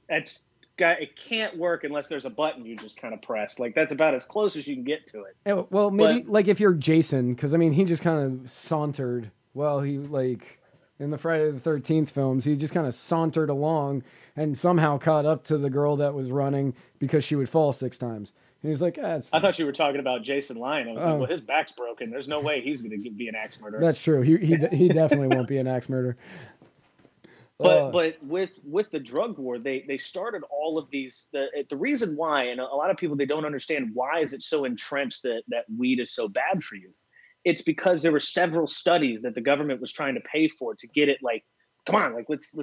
It can't work unless there's a button you just kind of press. Like that's about as close as you can get to it. Well, maybe like if you're Jason, because I mean he just kind of sauntered. Well, he like in the Friday the 13th films, he just kind of sauntered along and somehow caught up to the girl that was running because she would fall 6 times. And he's like, I thought you were talking about Jason Lyon. I was like, well, his back's broken. There's no way he's going to be an axe murderer. That's true. He definitely won't be an axe murderer. But with the drug war, they started all of these. The reason why, and a lot of people, they don't understand why is it so entrenched that weed is so bad for you. It's because there were several studies that the government was trying to pay for to get it like, come on, like let's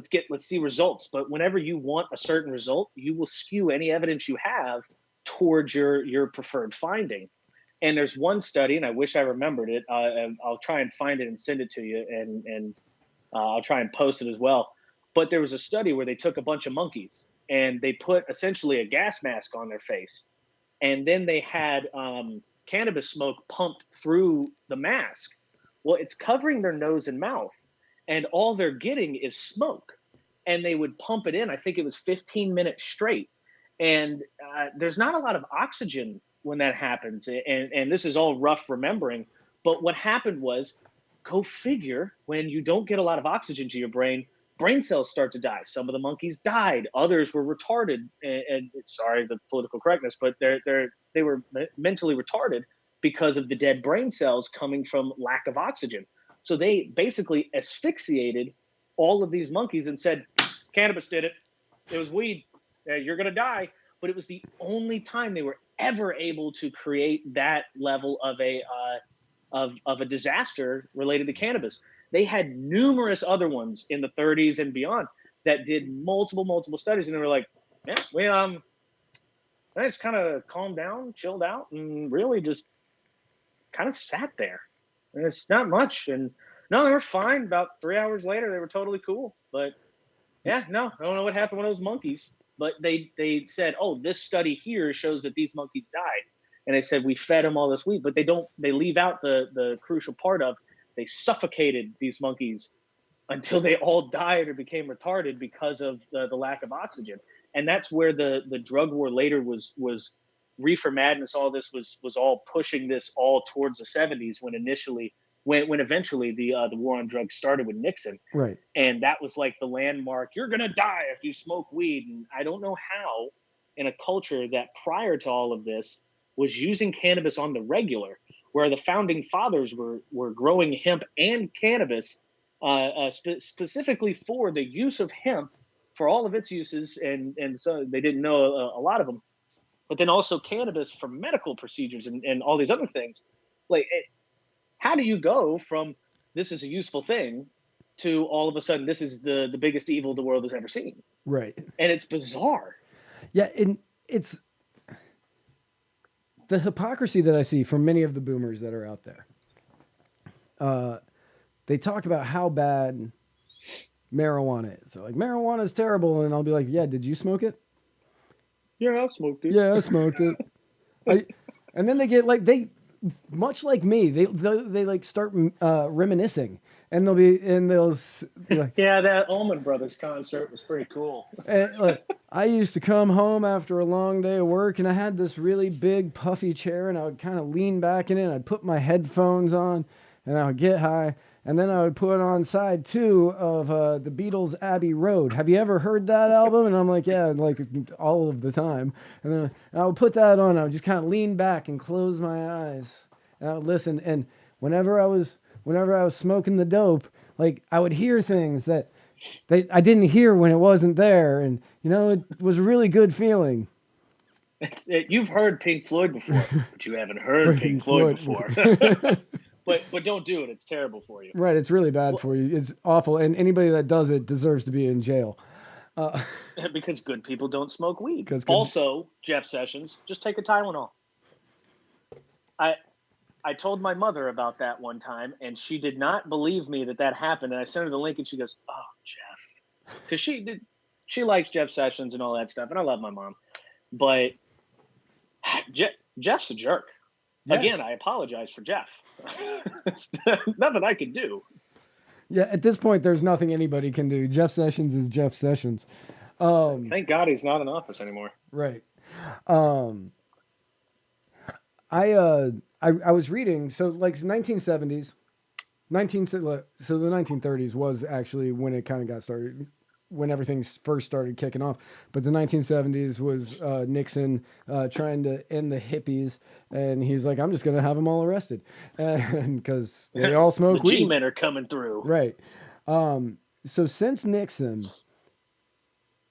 see results. But whenever you want a certain result, you will skew any evidence you have towards your preferred finding. And there's one study, and I wish I remembered it. I'll try and find it and send it to you, and I'll try and post it as well. But there was a study where they took a bunch of monkeys and they put essentially a gas mask on their face. And then they had cannabis smoke pumped through the mask. Well, it's covering their nose and mouth. And all they're getting is smoke. And they would pump it in. I think it was 15 minutes straight. And there's not a lot of oxygen when that happens. And this is all rough remembering. But what happened was, go figure, when you don't get a lot of oxygen to your brain cells start to die. Some of the monkeys died. Others were retarded. And sorry, the political correctness, but they were mentally retarded because of the dead brain cells coming from lack of oxygen. So they basically asphyxiated all of these monkeys and said, cannabis did it. It was weed. You're going to die. But it was the only time they were ever able to create that level of a disaster related to cannabis. They had numerous other ones in the 30s and beyond that did multiple studies, and they were like, yeah, we just kind of calmed down, chilled out, and really just kind of sat there. And it's not much. And no, they were fine. About 3 hours later, they were totally cool. But yeah, no, I don't know what happened with those monkeys. But they said, oh, this study here shows that these monkeys died. And they said, we fed them all this weed, but they leave out the crucial part of, they suffocated these monkeys until they all died or became retarded because of the lack of oxygen. And that's where the drug war later was reefer madness. All this was all pushing this all towards the 70s when eventually the war on drugs started with Nixon. Right. And that was like the landmark. You're going to die if you smoke weed. And I don't know how in a culture that prior to all of this was using cannabis on the regular, where the founding fathers were growing hemp and cannabis specifically for the use of hemp for all of its uses. And so they didn't know a lot of them, but then also cannabis for medical procedures and all these other things. How do you go from this is a useful thing to all of a sudden this is the biggest evil the world has ever seen? Right. And it's bizarre. Yeah. And it's the hypocrisy that I see from many of the boomers that are out there. They talk about how bad marijuana is. They're like, marijuana is terrible. And I'll be like, yeah, did you smoke it? Yeah, I smoked it. Yeah, I smoked it. And then they get much like me, they like start reminiscing, and they'll be like, yeah, that Allman Brothers concert was pretty cool. And, I used to come home after a long day of work, and I had this really big puffy chair, and I would kind of lean back in it, and I'd put my headphones on, and I would get high, and then I would put on side 2 of the Beatles' Abbey Road. Have you ever heard that album? And I'm like, yeah, like all of the time. And then I would put that on. I would just kind of lean back and close my eyes, and I would listen. And whenever I was smoking the dope, like I would hear things that I didn't hear when it wasn't there, and it was a really good feeling. You've heard Pink Floyd before, but you haven't heard Pink Floyd before. But don't do it. It's terrible for you. Right, it's really bad for you. It's awful, and anybody that does it deserves to be in jail. Because good people don't smoke weed. Also, Jeff Sessions, just take a Tylenol. I told my mother about that one time, and she did not believe me that happened. And I sent her the link, and she goes, "Oh, Jeff," because she likes Jeff Sessions and all that stuff, and I love my mom, but Jeff's a jerk. Yeah. Again, I apologize for Jeff. Nothing I could do. Yeah, at this point, there's nothing anybody can do. Jeff Sessions is Jeff Sessions. Thank God he's not in office anymore. Right. I was reading, so like 1970s, so the 1930s was actually when it kind of got started, when everything first started kicking off. But the 1970s was Nixon trying to end the hippies, and he's like, I'm just going to have them all arrested, because they all smoke weed. The G-men are coming through. Right. So since Nixon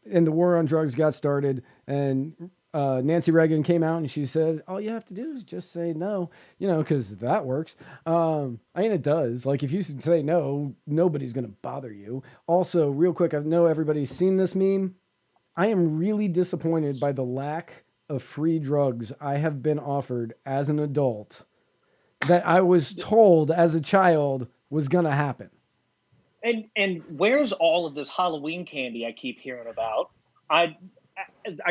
and the war on drugs got started, and Nancy Reagan came out and she said, all you have to do is just say no, because that works. It does. Like, if you say no, nobody's going to bother you. Also, real quick, I know everybody's seen this meme. I am really disappointed by the lack of free drugs I have been offered as an adult that I was told as a child was going to happen. And where's all of this Halloween candy I keep hearing about? I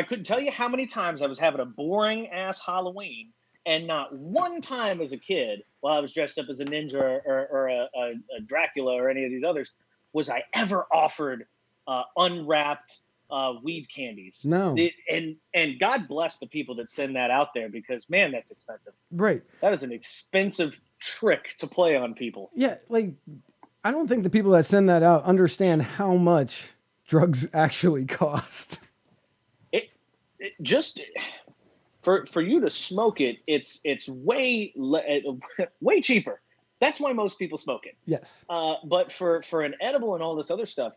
couldn't tell you how many times I was having a boring ass Halloween, and not one time as a kid, while I was dressed up as a ninja or a Dracula or any of these others, was I ever offered unwrapped weed candies. No. And God bless the people that send that out there, because man, that's expensive. Right. That is an expensive trick to play on people. Yeah, like, I don't think the people that send that out understand how much drugs actually cost. It just for you to smoke it, it's way cheaper. That's why most people smoke it. Yes. But for an edible and all this other stuff,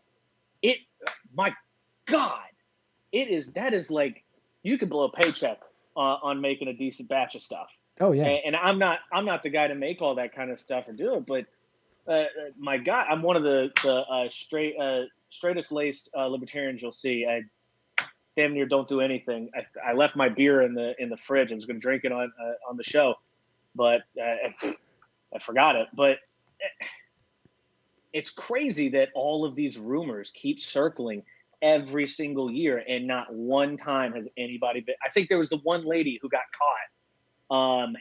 my God, that is like, you could blow a paycheck on making a decent batch of stuff. Oh yeah. And I'm not the guy to make all that kind of stuff or do it, but my God, I'm one of the straightest laced libertarians you'll see. I damn near don't do anything. I left my beer in the fridge. I was going to drink it on the show, but I forgot it. But it's crazy that all of these rumors keep circling every single year, and not one time has anybody been. I think there was the one lady who got caught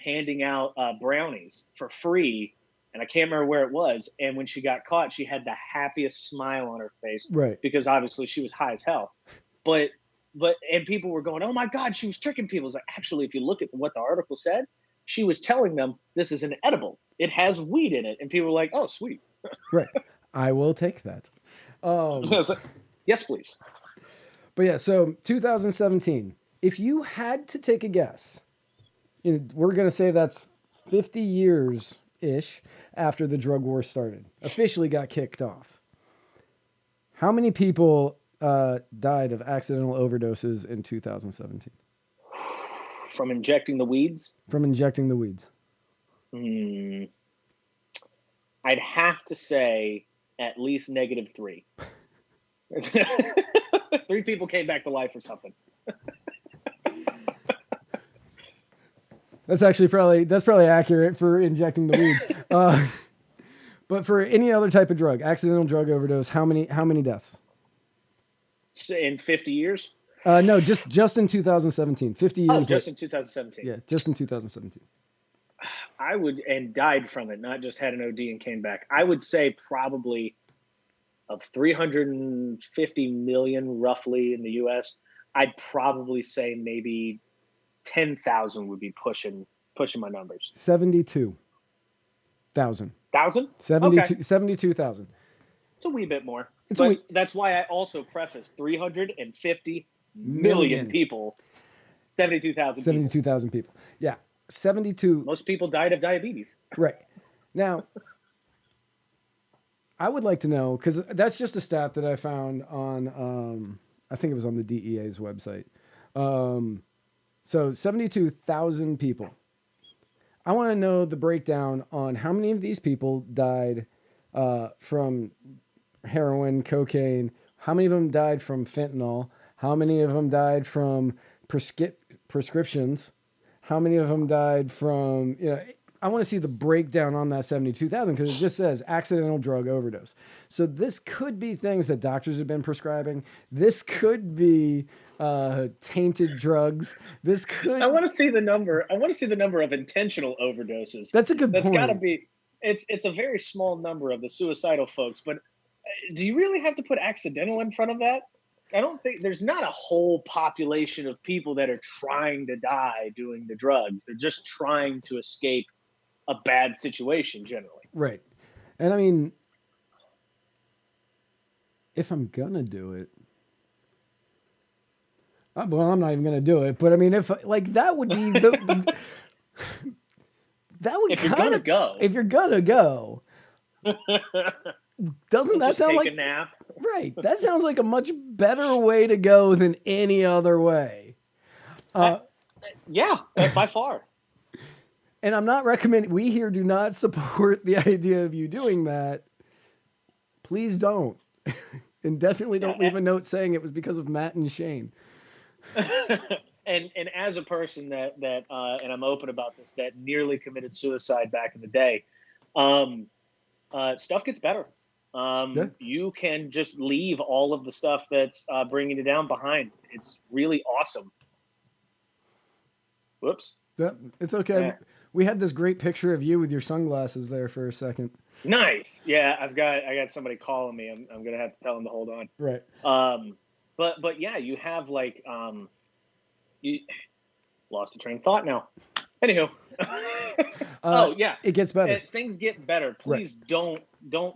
handing out brownies for free, and I can't remember where it was. And when she got caught, she had the happiest smile on her face, right? Because obviously she was high as hell. But people were going, oh my God, she was tricking people. It's like, actually, if you look at what the article said, she was telling them this is an edible. It has weed in it. And people were like, oh, sweet. Right. I will take that. Yes, please. But yeah, so 2017, if you had to take a guess, we're going to say that's 50 years-ish after the drug war started, officially got kicked off. How many people died of accidental overdoses in 2017? From injecting the weeds? From injecting the weeds. I'd have to say at least -3. 3 people came back to life or something. That's probably accurate for injecting the weeds. But for any other type of drug, accidental drug overdose, how many deaths? In 50 years? No, just in 2017. 50 years. Oh, just in 2017. Yeah, just in 2017. And died from it, not just had an OD and came back. I would say probably of 350 million roughly in the U.S., I'd probably say maybe 10,000 would be pushing my numbers. 72,000. 72,000. It's a wee bit more. That's why I also preface 350 million people, 72,000 people. 72,000 people. Yeah, 72. Most people died of diabetes. Right. Now, I would like to know, because that's just a stat that I found on, I think it was on the DEA's website. So 72,000 people. I want to know the breakdown on how many of these people died from heroin, cocaine, how many of them died from fentanyl, how many of them died from prescriptions, how many of them died from, I want to see the breakdown on that 72,000 because it just says accidental drug overdose. So this could be things that doctors have been prescribing. This could be tainted drugs. This could. I want to see the number. I want to see the number of intentional overdoses. That's a good point. That's got to be. It's a very small number of the suicidal folks, but do you really have to put accidental in front of that? I don't think there's not a whole population of people that are trying to die doing the drugs. They're just trying to escape a bad situation generally. Right. And I mean, if I'm going to do it, well, I'm not even going to do it, but I mean, if like that would be the, that would if you're going to go, if you're going to go, doesn't that sound like a nap? Right. That sounds like a much better way to go than any other way. Yeah, by far. And I'm not recommending, we here do not support the idea of you doing that. Please don't. And definitely don't leave a note saying it was because of Matt and Shane. and as a person that and I'm open about this, that nearly committed suicide back in the day, stuff gets better. You can just leave all of the stuff that's bringing you down behind. It's really awesome. Whoops. It's okay. Yeah. We had this great picture of you with your sunglasses there for a second. Nice. Yeah, I got somebody calling me. I'm gonna have to tell them to hold on. Right. But yeah, you have like you lost a train of thought now. Anywho. Oh yeah, it gets better. Things get better. Please don't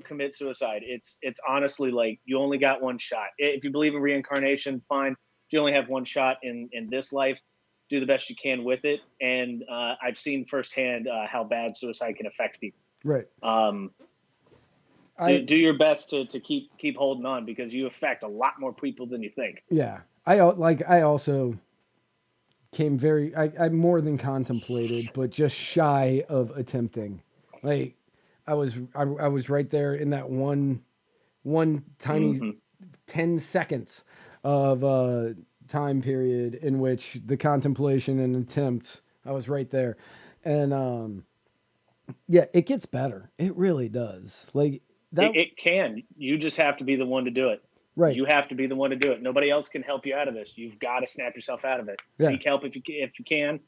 commit suicide. It's honestly like you only got one shot. If you believe in reincarnation, fine. If you only have one shot in this life, do the best you can with it. And I've seen firsthand how bad suicide can affect people. Right. Do your best to keep holding on because you affect a lot more people than you think. Yeah. I also came I more than contemplated, but just shy of attempting. Like I was right there in that one tiny 10 seconds of time period in which the contemplation and attempt, I was right there. And yeah, it gets better. It really does. Like that. It can. You just have to be the one to do it. Right. You have to be the one to do it. Nobody else can help you out of this. You've got to snap yourself out of it. Yeah. Seek help if you can.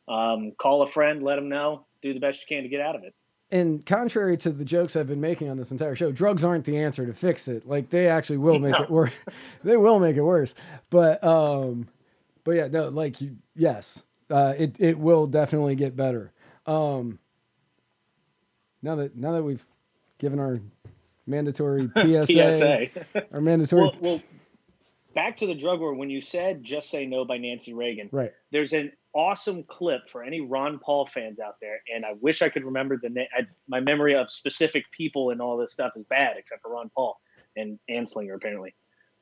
Call a friend, let them know. Do the best you can to get out of it. And contrary to the jokes I've been making on this entire show, drugs aren't the answer to fix it. Like they actually will make it worse. They will make it worse. But yeah, no, like yes, it will definitely get better. Now that we've given our mandatory PSA. Our mandatory. Well, back to the drug war. When you said "Just Say No" by Nancy Reagan, right? There's an awesome clip for any Ron Paul fans out there, and I wish I could remember the name. My memory of specific people and all this stuff is bad, except for Ron Paul and Anslinger apparently.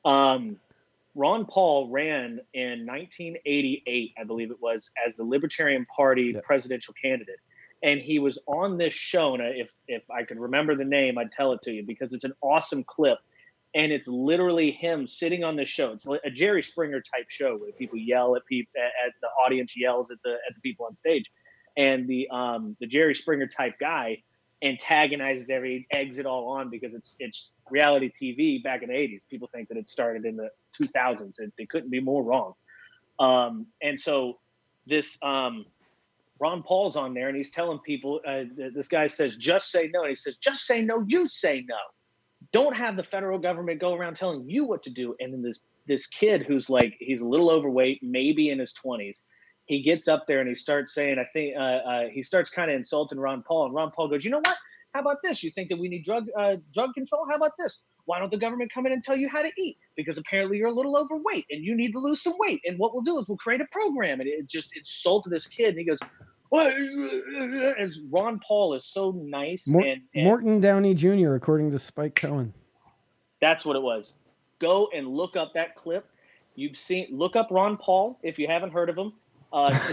Ron Paul ran in 1988, I believe it was, as the Libertarian Party presidential candidate. And he was on this show, and if I could remember the name, I'd tell it to you because it's an awesome clip. And it's literally him sitting on this show. It's a Jerry Springer type show where people yell at people, at the audience yells at the people on stage. And the Jerry Springer type guy antagonizes eggs it all on because it's reality TV back in the 80s. People think that it started in the 2000s. They couldn't be more wrong. And so this Ron Paul's on there and he's telling people, this guy says, just say no. And he says, just say no, you say no. Don't have the federal government go around telling you what to do. And then this kid who's like, he's a little overweight, maybe in his 20s. He gets up there and he starts saying, he starts kind of insulting Ron Paul. And Ron Paul goes, you know what? How about this? You think that we need drug control? How about this? Why don't the government come in and tell you how to eat? Because apparently you're a little overweight and you need to lose some weight. And what we'll do is we'll create a program. And it just insulted this kid. And he goes, As Ron Paul is so nice, and Morton Downey Jr., according to Spike Cohen. That's what it was. Go and look up that clip. Look up Ron Paul if you haven't heard of him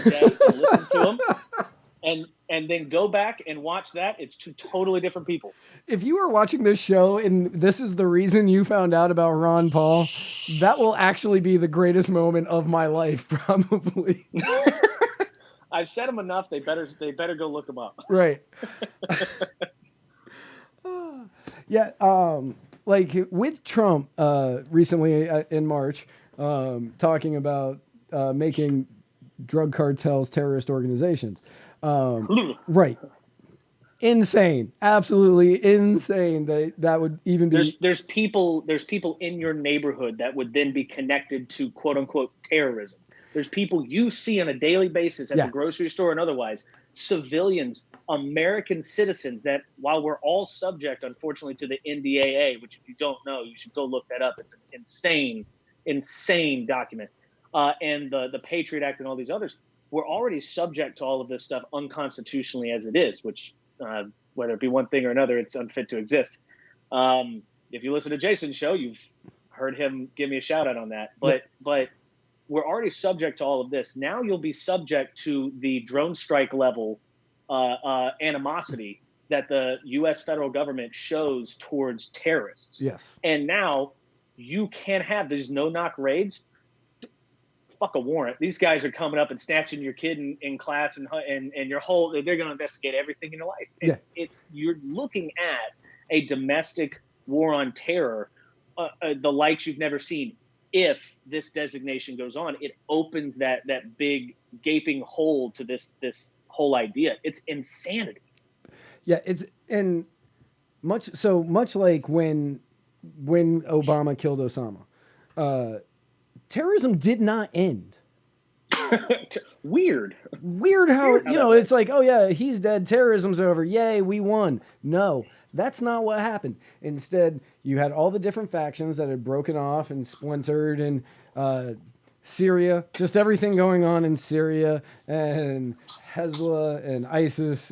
today, and listen to him, and then go back and watch that. It's two totally different people. If you were watching this show and this is the reason you found out about Ron Paul, that will actually be the greatest moment of my life, probably. I've said them enough. They better go look them up. Right. Yeah. Like with Trump recently in March, talking about making drug cartels terrorist organizations. Right. Insane. Absolutely insane. That would even be. There's people in your neighborhood that would then be connected to quote unquote terrorism. There's people you see on a daily basis at the grocery store and otherwise, civilians, American citizens that, while we're all subject, unfortunately, to the NDAA, which if you don't know, you should go look that up. It's an insane document. And the Patriot Act and all these others, we're already subject to all of this stuff unconstitutionally as it is, which whether it be one thing or another, it's unfit to exist. If you listen to Jason's show, you've heard him give me a shout out on that. But we're already subject to all of this. Now you'll be subject to the drone strike level animosity that the U.S. federal government shows towards terrorists. Yes. And now you can't have these no-knock raids. Fuck a warrant. These guys are coming up and snatching your kid in class and your whole. They're going to investigate everything in your life. You're looking at a domestic war on terror, the likes you've never seen. If this designation goes on, it opens that big gaping hole to this whole idea. It's insanity. Yeah, it's and much like when Obama killed Osama, terrorism did not end. Weird how it's like, oh yeah, he's dead, terrorism's over, yay, we won. No, that's not what happened. Instead, you had all the different factions that had broken off and splintered, and Syria, just everything going on in Syria, and Hezbollah and ISIS,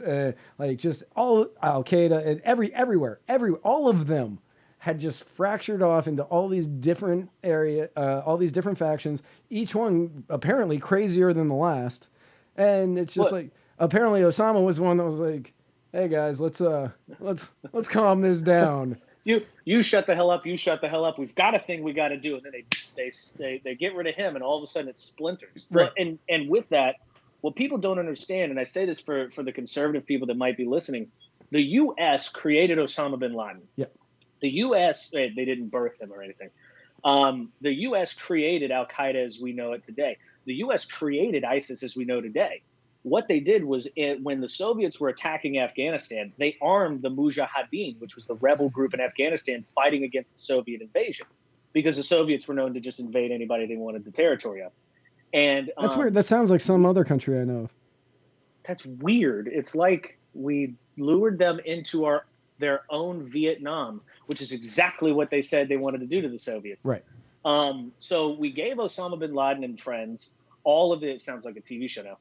like just all Al Qaeda and everywhere, all of them had just fractured off into all these different all these different factions, each one apparently crazier than the last. And it's just like, apparently Osama was one that was like, hey guys, let's calm this down. You shut the hell up. You shut the hell up. We've got a thing we got to do. And then they get rid of him, and all of a sudden it splinters. Right. And with that, what people don't understand, and I say this for the conservative people that might be listening, the U.S. created Osama bin Laden. Yeah. The U.S. They didn't birth him or anything. The U.S. created Al Qaeda as we know it today. The U.S. created ISIS as we know today. What they did was, when the Soviets were attacking Afghanistan, they armed the Mujahideen, which was the rebel group in Afghanistan fighting against the Soviet invasion, because the Soviets were known to just invade anybody they wanted the territory of. And that's weird. That sounds like some other country I know of. That's weird. It's like we lured them into their own Vietnam, which is exactly what they said they wanted to do to the Soviets. Right. So we gave Osama bin Laden and friends all of it. Sounds like a TV show now.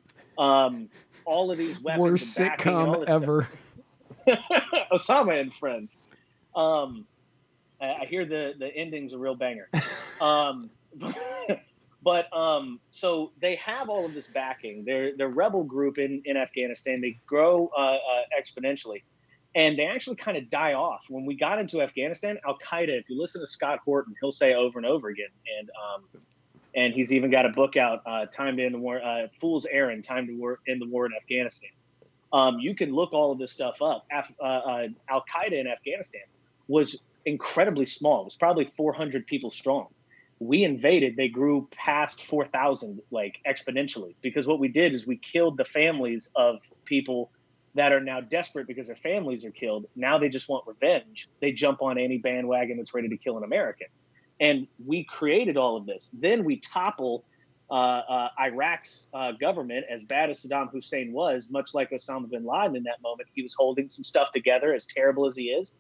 All of these weapons. Worst sitcom ever. Osama and Friends. I hear the ending's a real banger. But so they have all of this backing. They're rebel group in Afghanistan. They grow exponentially. And they actually kind of die off. When we got into Afghanistan, Al Qaeda, if you listen to Scott Horton, he'll say over and over again, and he's even got a book out, Time to End the War, Fool's Errand, Time to End the War in Afghanistan. You can look all of this stuff up. Al Qaeda in Afghanistan was incredibly small. It was probably 400 people strong. We invaded, they grew past 4,000, like exponentially, because what we did is we killed the families of people that are now desperate because their families are killed. Now they just want revenge. They jump on any bandwagon that's ready to kill an American. And we created all of this. Then we topple Iraq's government, as bad as Saddam Hussein was, much like Osama bin Laden in that moment. He was holding some stuff together, as terrible as he is.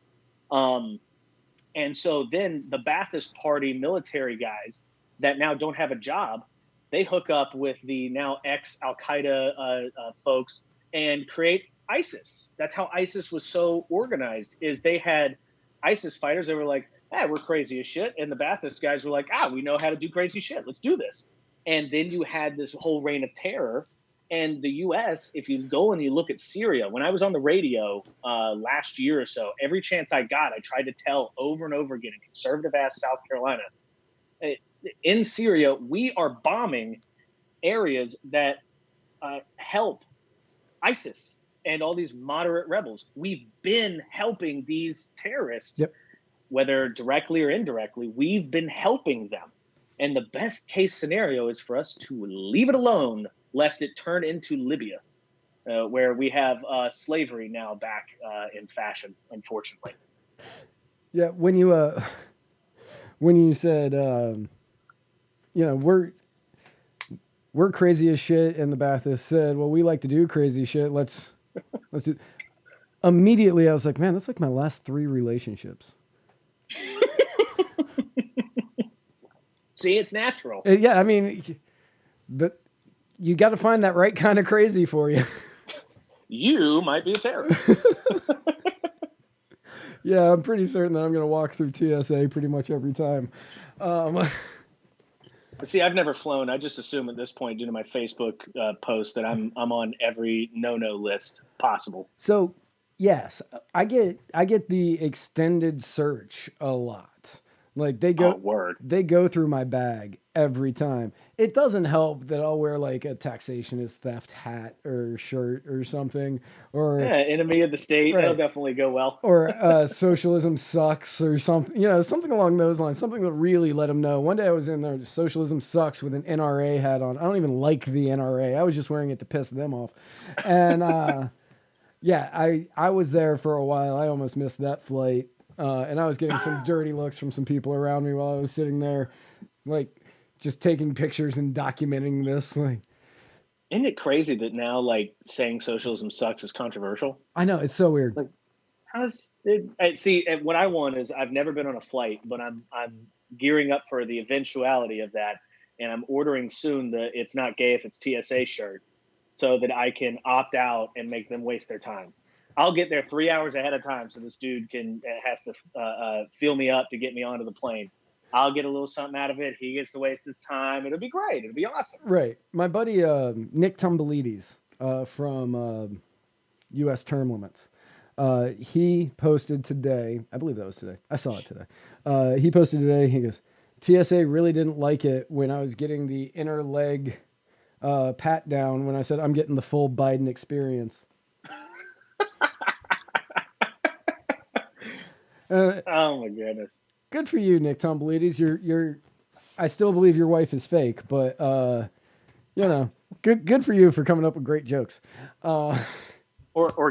And so then the Ba'athist Party military guys that now don't have a job, they hook up with the now ex-Al-Qaeda folks and create ISIS. That's how ISIS was so organized. Is they had ISIS fighters that were like, "Ah, we're crazy as shit," and the Ba'athist guys were like, "Ah, we know how to do crazy shit. Let's do this." And then you had this whole reign of terror. And the U.S., if you go and you look at Syria, when I was on the radio last year or so, every chance I got, I tried to tell over and over again in conservative ass South Carolina, in Syria, we are bombing areas that help ISIS and all these moderate rebels. We've been helping these terrorists, Yep. whether directly or indirectly. We've been helping them. And the best case scenario is for us to leave it alone, lest it turn into Libya, where we have slavery now back in fashion, unfortunately. Yeah, when you said, we're crazy as shit, and the Ba'athist said, well, we like to do crazy shit. Let's do. Immediately, I was like, man, that's like my last 3 relationships. See, it's natural. Yeah, I mean, you got to find that right kind of crazy for you. You might be a terrorist. Yeah, I'm pretty certain that I'm going to walk through TSA pretty much every time. See, I've never flown. I just assume at this point, due to my Facebook post, that I'm on every no list possible. So, yes, I get the extended search a lot. Like they go through my bag every time. It doesn't help that I'll wear like a taxation is theft hat or shirt or something, or enemy of the state. Right. That'll definitely go well. Or socialism sucks or something, something along those lines. Something that really let them know. One day I was in there, socialism sucks with an NRA hat on. I don't even like the NRA. I was just wearing it to piss them off. And yeah, I was there for a while. I almost missed that flight. And I was getting some dirty looks from some people around me while I was sitting there, like just taking pictures and documenting this. Like, isn't it crazy that now, like, saying socialism sucks is controversial? I know, it's so weird. Like, how's it? See, what I want is I've never been on a flight, but I'm gearing up for the eventuality of that, and I'm ordering soon the "It's not gay if it's TSA" shirt, so that I can opt out and make them waste their time. I'll get there 3 hours ahead of time, so this dude has to fill me up to get me onto the plane. I'll get a little something out of it. He gets to waste his time. It'll be great. It'll be awesome. Right. My buddy Nick Tumbelides from U.S. Term Limits. He posted today. I believe that was today. I saw it today. He posted today. He goes, TSA really didn't like it when I was getting the inner leg pat down when I said I'm getting the full Biden experience. Oh my goodness! Good for you, Nick Tumbelides. You're. I still believe your wife is fake, but good for you for coming up with great jokes. Or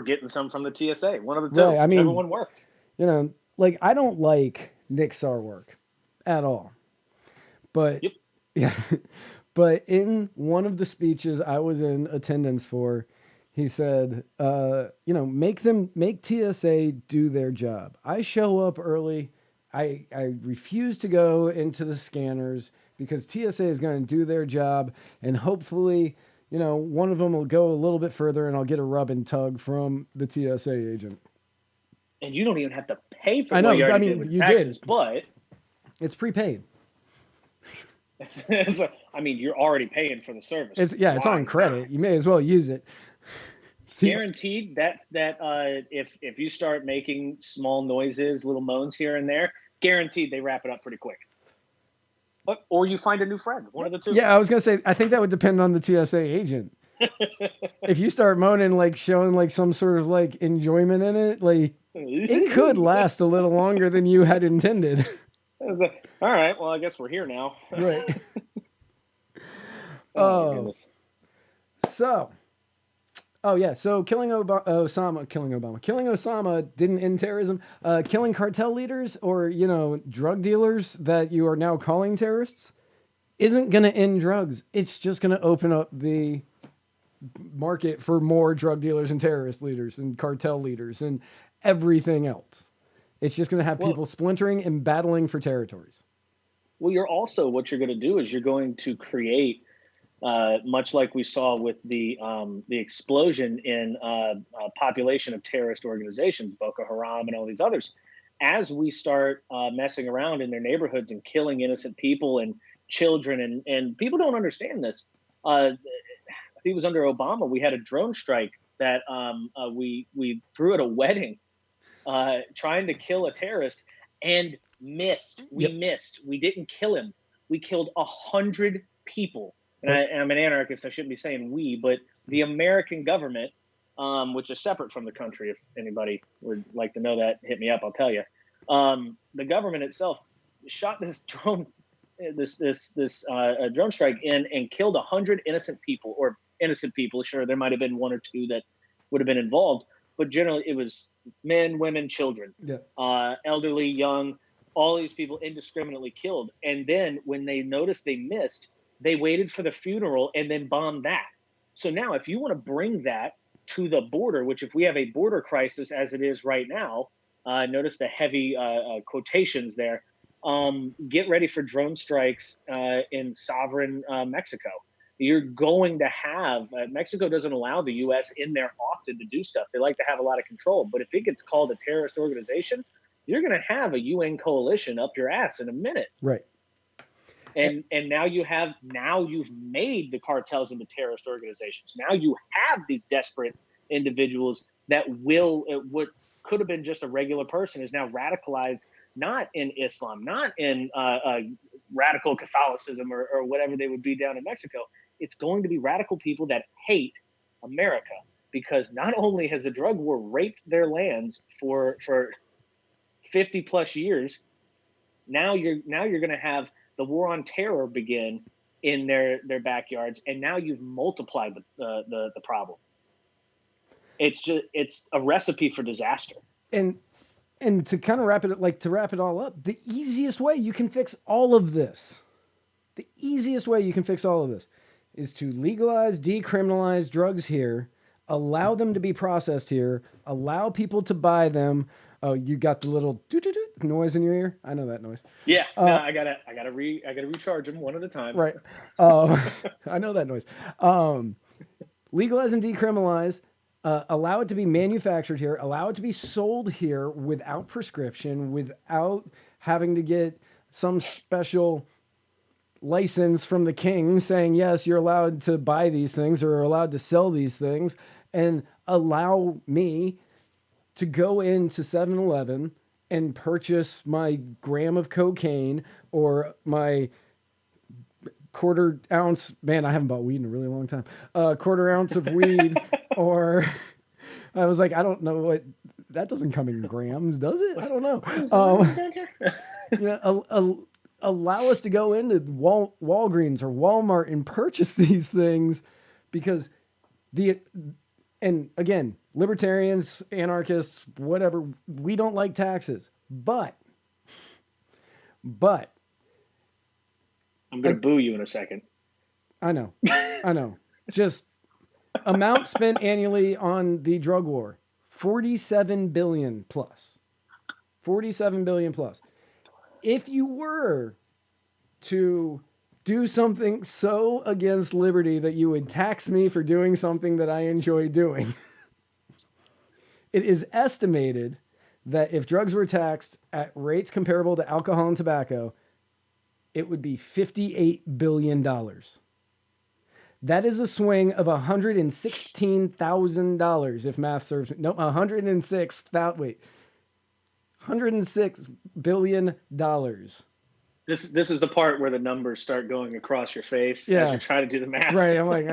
getting some from the TSA. One of the two. Right, I mean, everyone worked. Like I don't like Nick Sarwark work at all, but yep. Yeah, but in one of the speeches I was in attendance for, he said, make TSA do their job. I show up early. I refuse to go into the scanners because TSA is going to do their job. And hopefully, one of them will go a little bit further and I'll get a rub and tug from the TSA agent. And you don't even have to pay for it. I know. You I mean, you taxes, did. But it's prepaid. You're already paying for the service. It's on credit. You may as well use it. Guaranteed that if you start making small noises, little moans here and there, guaranteed they wrap it up pretty quick. Or you find a new friend, one of the two. Yeah, I was gonna say I think that would depend on the TSA agent. If you start moaning, like showing like some sort of like enjoyment in it, like it could last a little longer than you had intended. All right, well I guess we're here now. Right. So killing Osama didn't end terrorism. Killing cartel leaders or, drug dealers that you are now calling terrorists isn't going to end drugs. It's just going to open up the market for more drug dealers and terrorist leaders and cartel leaders and everything else. It's just going to have people splintering and battling for territories. Well, what you're going to do is you're going to create much like we saw with the explosion in population of terrorist organizations, Boko Haram and all these others. As we start messing around in their neighborhoods and killing innocent people and children, and people don't understand this. I think it was under Obama, we had a drone strike that we threw at a wedding, trying to kill a terrorist, and missed. We Yep. missed. We didn't kill him. We killed 100 people. And But- I'm an anarchist. I shouldn't be saying we, but the American government, which is separate from the country. If anybody would like to know that, hit me up. I'll tell you. The government itself shot this drone, this drone strike in and killed 100 innocent people, or innocent people. Sure, there might have been one or two that would have been involved, but generally it was men, women, children, elderly, young, all these people indiscriminately killed. And then when they noticed they missed, they waited for the funeral and then bombed that. So now if you want to bring that to the border, which if we have a border crisis as it is right now, notice the heavy quotations there, get ready for drone strikes in sovereign Mexico. You're going to have, Mexico doesn't allow the U.S. in there often to do stuff. They like to have a lot of control. But if it gets called a terrorist organization, you're going to have a UN coalition up your ass in a minute. Right. And now you've made the cartels into terrorist organizations. Now you have these desperate individuals that what could have been just a regular person is now radicalized, not in Islam, not in radical Catholicism or whatever they would be down in Mexico. It's going to be radical people that hate America, because not only has the drug war raped their lands for 50 plus years, now you're going to have the war on terror begin in their backyards, and now you've multiplied the problem. It's a recipe for disaster. And to kind of wrap it all up, the easiest way you can fix all of this, is to legalize, decriminalize drugs here, allow them to be processed here, allow people to buy them. Oh, you got the little doo-doo-doo noise in your ear? I know that noise. Yeah, no, I gotta recharge them one at a time. Right. I know that noise. Legalize and decriminalize. Allow it to be manufactured here. Allow it to be sold here without prescription, without having to get some special license from the king saying, yes, you're allowed to buy these things or are allowed to sell these things, and allow me to go into 7-Eleven and purchase my gram of cocaine or my quarter ounce, man, I haven't bought weed in a really long time, quarter ounce of weed, or I was like, I don't know what, that doesn't come in grams, does it? I don't know. Allow us to go into Walgreens or Walmart and purchase these things, because and again, libertarians, anarchists, whatever, we don't like taxes, but I'm going to boo you in a second. I know. Just amount spent annually on the drug war, 47 billion plus. 47 billion plus. If you were to do something so against liberty that you would tax me for doing something that I enjoy doing, it is estimated that if drugs were taxed at rates comparable to alcohol and tobacco, it would be $58 billion. That is a swing of $116,000 if math serves me. No, $106 billion. This is the part where the numbers start going across your face as you try to do the math. Right. I'm like,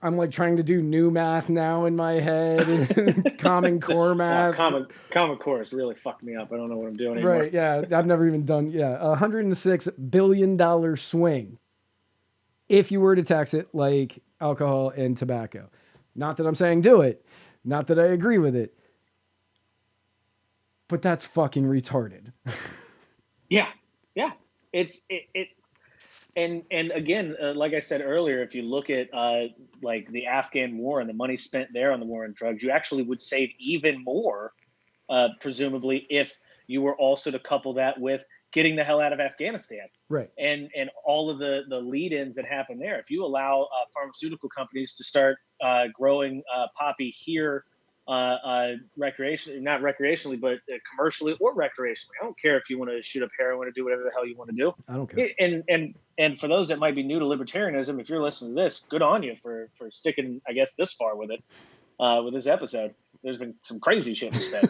I'm like trying to do new math now in my head. Common Core math. Common Core has really fucked me up. I don't know what I'm doing anymore. Right. Yeah. I've never even done. Yeah. $106 billion swing if you were to tax it like alcohol and tobacco. Not that I'm saying do it. Not that I agree with it. But that's fucking retarded. Yeah. And again, like I said earlier, if you look at like the Afghan war and the money spent there on the war on drugs, you actually would save even more, presumably, if you were also to couple that with getting the hell out of Afghanistan. Right. And all of the lead-ins that happen there. If you allow pharmaceutical companies to start growing poppy here, not recreationally, but commercially or recreationally. I don't care if you want to shoot up heroin or do whatever the hell you want to do. I don't care. And for those that might be new to libertarianism, if you're listening to this, good on you for sticking, I guess, this far with it, with this episode. There's been some crazy shit we said.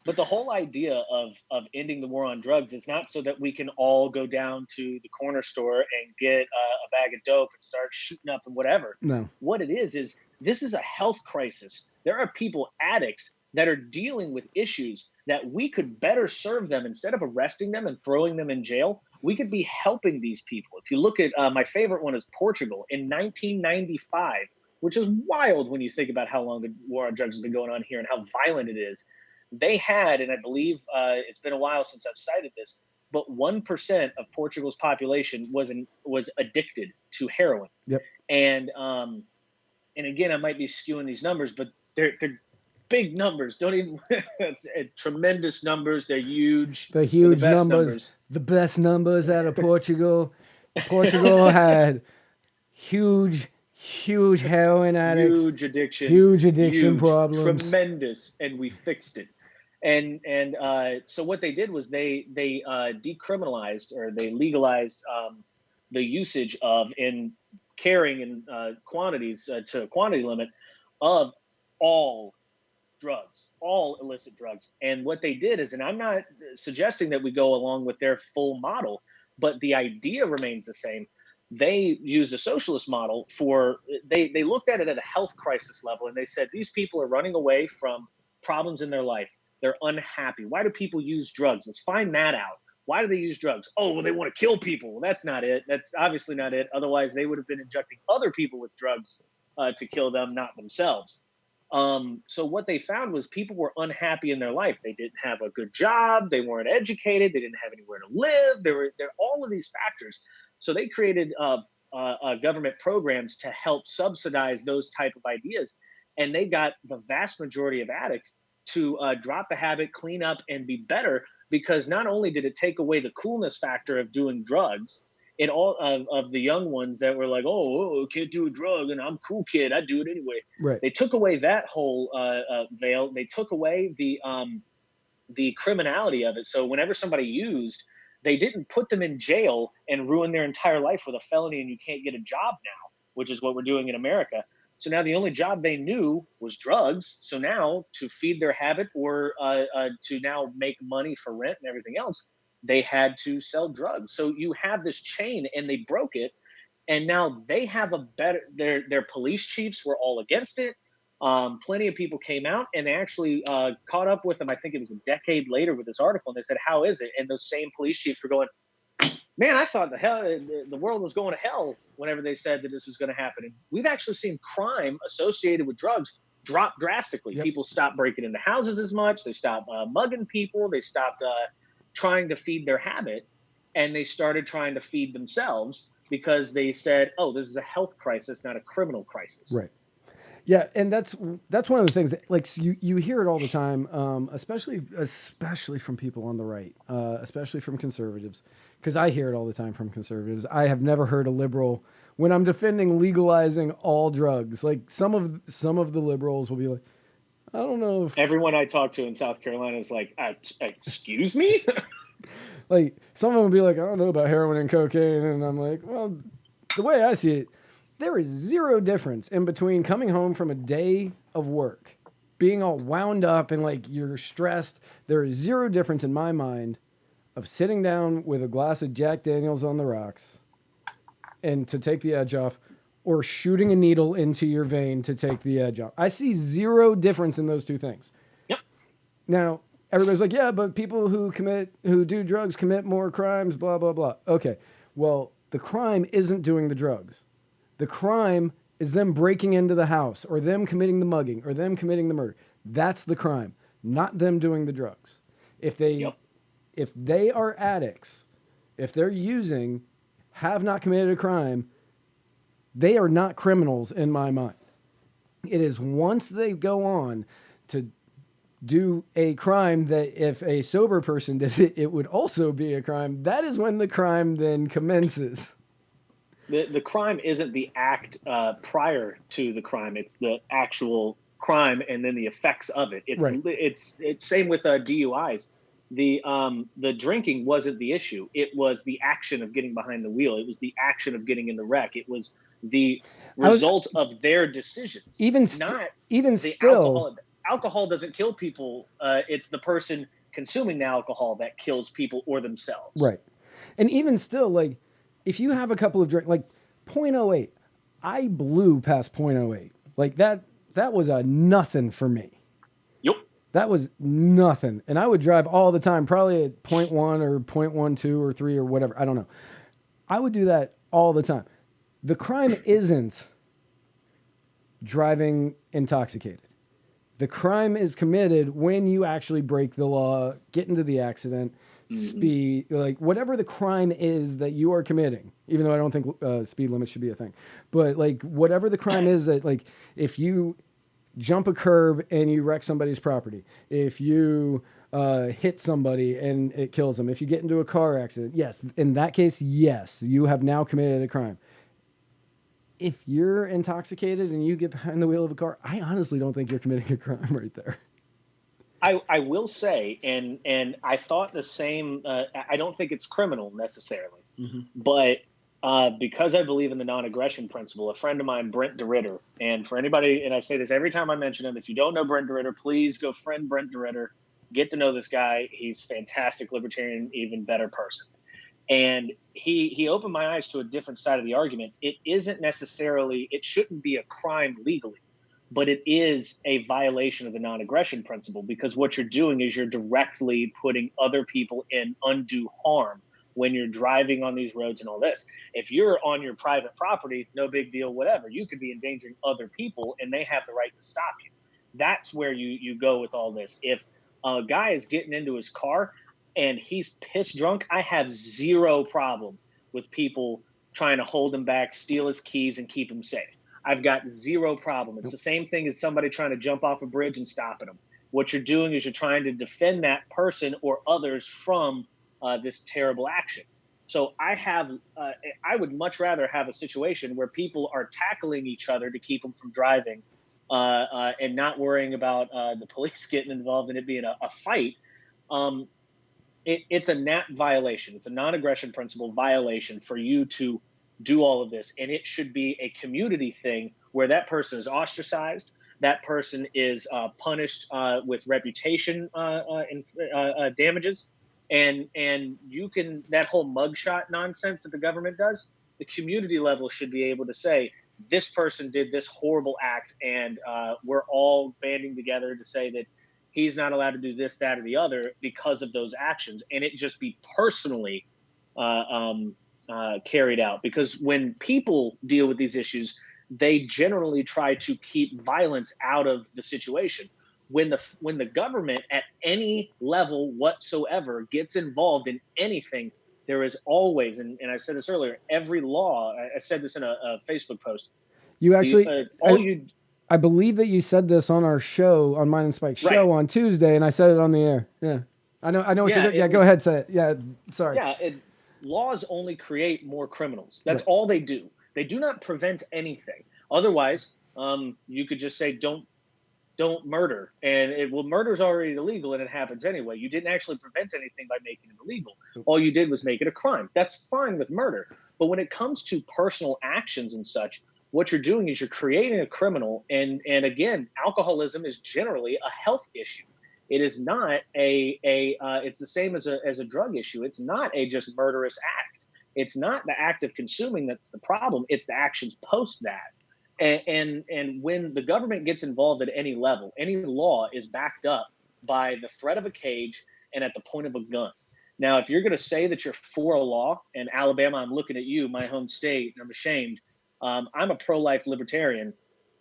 But the whole idea of ending the war on drugs is not so that we can all go down to the corner store and get a bag of dope and start shooting up and whatever. No. What it is this is a health crisis. There are people, addicts, that are dealing with issues that we could better serve them. Instead of arresting them and throwing them in jail, we could be helping these people. If you look at my favorite one is Portugal in 1995, which is wild when you think about how long the war on drugs has been going on here and how violent it is. They had, and I believe it's been a while since I've cited this, but 1% of Portugal's population was addicted to heroin. Yep. And again, I might be skewing these numbers, but they're big numbers. Don't even it's tremendous numbers. They're huge. The huge best numbers. The best numbers out of Portugal. Portugal had huge heroin addicts. Huge addiction. Huge addiction problems. Tremendous. And we fixed it. And so what they did was they decriminalized, or they legalized the usage of and carrying in quantities to a quantity limit of all drugs, all illicit drugs. And what they did is, and I'm not suggesting that we go along with their full model, but the idea remains the same. They used a socialist model they looked at it at a health crisis level, and they said, these people are running away from problems in their life. They're unhappy. Why do people use drugs? Let's find that out. Why do they use drugs? Oh, well, they want to kill people. Well, that's not it. That's obviously not it. Otherwise, they would have been injecting other people with drugs to kill them, not themselves. So what they found was people were unhappy in their life. They didn't have a good job. They weren't educated. They didn't have anywhere to live. There all of these factors. So they created government programs to help subsidize those type of ideas. And they got the vast majority of addicts to drop the habit, clean up, and be better, because not only did it take away the coolness factor of doing drugs in all of the young ones that were like, oh, can't do a drug, and I'm cool kid, I do it anyway. Right. They took away that whole veil. They took away the criminality of it. So whenever somebody used, they didn't put them in jail and ruin their entire life with a felony and you can't get a job now, which is what we're doing in America. So now the only job they knew was drugs. So now to feed their habit, or to now make money for rent and everything else, they had to sell drugs. So you have this chain, and they broke it. And now they have a better, their police chiefs were all against it. Plenty of people came out, and they actually caught up with them. I think it was a decade later with this article, and they said, how is it? And those same police chiefs were going, man, I thought the world was going to hell whenever they said that this was going to happen. And we've actually seen crime associated with drugs drop drastically. Yep. People stopped breaking into houses as much. They stopped mugging people. They stopped trying to feed their habit, and they started trying to feed themselves, because they said, oh, this is a health crisis, not a criminal crisis. Right. Yeah, and that's one of the things. Like, you hear it all the time, especially from people on the right, especially from conservatives, because I hear it all the time from conservatives. I have never heard a liberal, when I'm defending legalizing all drugs, like some of the liberals will be like, I don't know if everyone I talk to in South Carolina is like, excuse me? Like, some of them will be like, I don't know about heroin and cocaine, and I'm like, well, the way I see it, there is zero difference in between coming home from a day of work, being all wound up and like you're stressed. There is zero difference in my mind of sitting down with a glass of Jack Daniels on the rocks and to take the edge off, or shooting a needle into your vein to take the edge off. I see zero difference in those two things. Yep. Now, everybody's like, yeah, but people who do drugs commit more crimes, blah, blah, blah. Okay, well, the crime isn't doing the drugs. The crime is them breaking into the house, or them committing the mugging, or them committing the murder. That's the crime, not them doing the drugs. If they are addicts, if they're using, have not committed a crime, they are not criminals in my mind. It is once they go on to do a crime that if a sober person did it, it would also be a crime. That is when the crime then commences. The crime isn't the act prior to the crime; it's the actual crime and then the effects of it. Right. It's same with DUIs. The drinking wasn't the issue; it was the action of getting behind the wheel. It was the action of getting in the wreck. It was the result of their decisions. Not even the still, alcohol doesn't kill people. It's the person consuming the alcohol that kills people or themselves. right. And even still, like, if you have a couple of drinks, like 0.08, I blew past 0.08. Like that was a nothing for me. Yep. That was nothing. And I would drive all the time, probably at 0.1 or 0.12 or 3 or whatever. I don't know. I would do that all the time. The crime isn't driving intoxicated. The crime is committed when you actually break the law, get into the accident, speed, like whatever the crime is that you are committing, even though I don't think speed limits should be a thing. But like whatever the crime is that, like, if you jump a curb and you wreck somebody's property, if you hit somebody and it kills them, if you get into a car accident, yes, in that case, yes, you have now committed a crime. If you're intoxicated and you get behind the wheel of a car, I honestly don't think you're committing a crime right there. I will say, and I thought the same. I don't think it's criminal necessarily, but because I believe in the non-aggression principle, a friend of mine, Brent DeRitter, and for anybody, and I say this every time I mention him, if you don't know Brent DeRitter, please go friend Brent DeRitter, get to know this guy. He's fantastic libertarian, even better person. And he opened my eyes to a different side of the argument. It shouldn't be a crime legally, but it is a violation of the non-aggression principle, because what you're doing is you're directly putting other people in undue harm when you're driving on these roads and all this. If you're on your private property, no big deal, whatever. You could be endangering other people and they have the right to stop you. That's where you go with all this. If a guy is getting into his car and he's piss drunk, I have zero problem with people trying to hold him back, steal his keys, and keep him safe. I've got zero problem. It's the same thing as somebody trying to jump off a bridge and stopping them. What you're doing is you're trying to defend that person or others from this terrible action. So I would much rather have a situation where people are tackling each other to keep them from driving and not worrying about the police getting involved and it being a fight. It's a NAP violation. It's a non-aggression principle violation for you to do all of this. And it should be a community thing where that person is ostracized. That person is punished with reputation damages. And you can, that whole mugshot nonsense that the government does, the community level should be able to say, this person did this horrible act, and we're all banding together to say that he's not allowed to do this, that, or the other because of those actions, and it just be personally carried out. Because when people deal with these issues, they generally try to keep violence out of the situation. When the government at any level whatsoever gets involved in anything, there is always, and I said this earlier, every law, I said this in a Facebook post. You actually, I believe that you said this on our show, on Mine and Spike's show on Tuesday, and I said it on the air. Yeah. I know what you're doing. Yeah, go ahead, say it. Yeah, sorry. Yeah, laws only create more criminals. That's all they do. They do not prevent anything. Otherwise, you could just say, don't murder. And murder's already illegal and it happens anyway. You didn't actually prevent anything by making it illegal. All you did was make it a crime. That's fine with murder. But when it comes to personal actions and such, what you're doing is you're creating a criminal. And again, alcoholism is generally a health issue. It is not it's the same as a drug issue. It's not a just murderous act. It's not the act of consuming that's the problem. It's the actions post that. And when the government gets involved at any level, any law is backed up by the threat of a cage and at the point of a gun. Now, if you're going to say that you're for a law, and Alabama, I'm looking at you, my home state, and I'm ashamed. I'm a pro-life libertarian,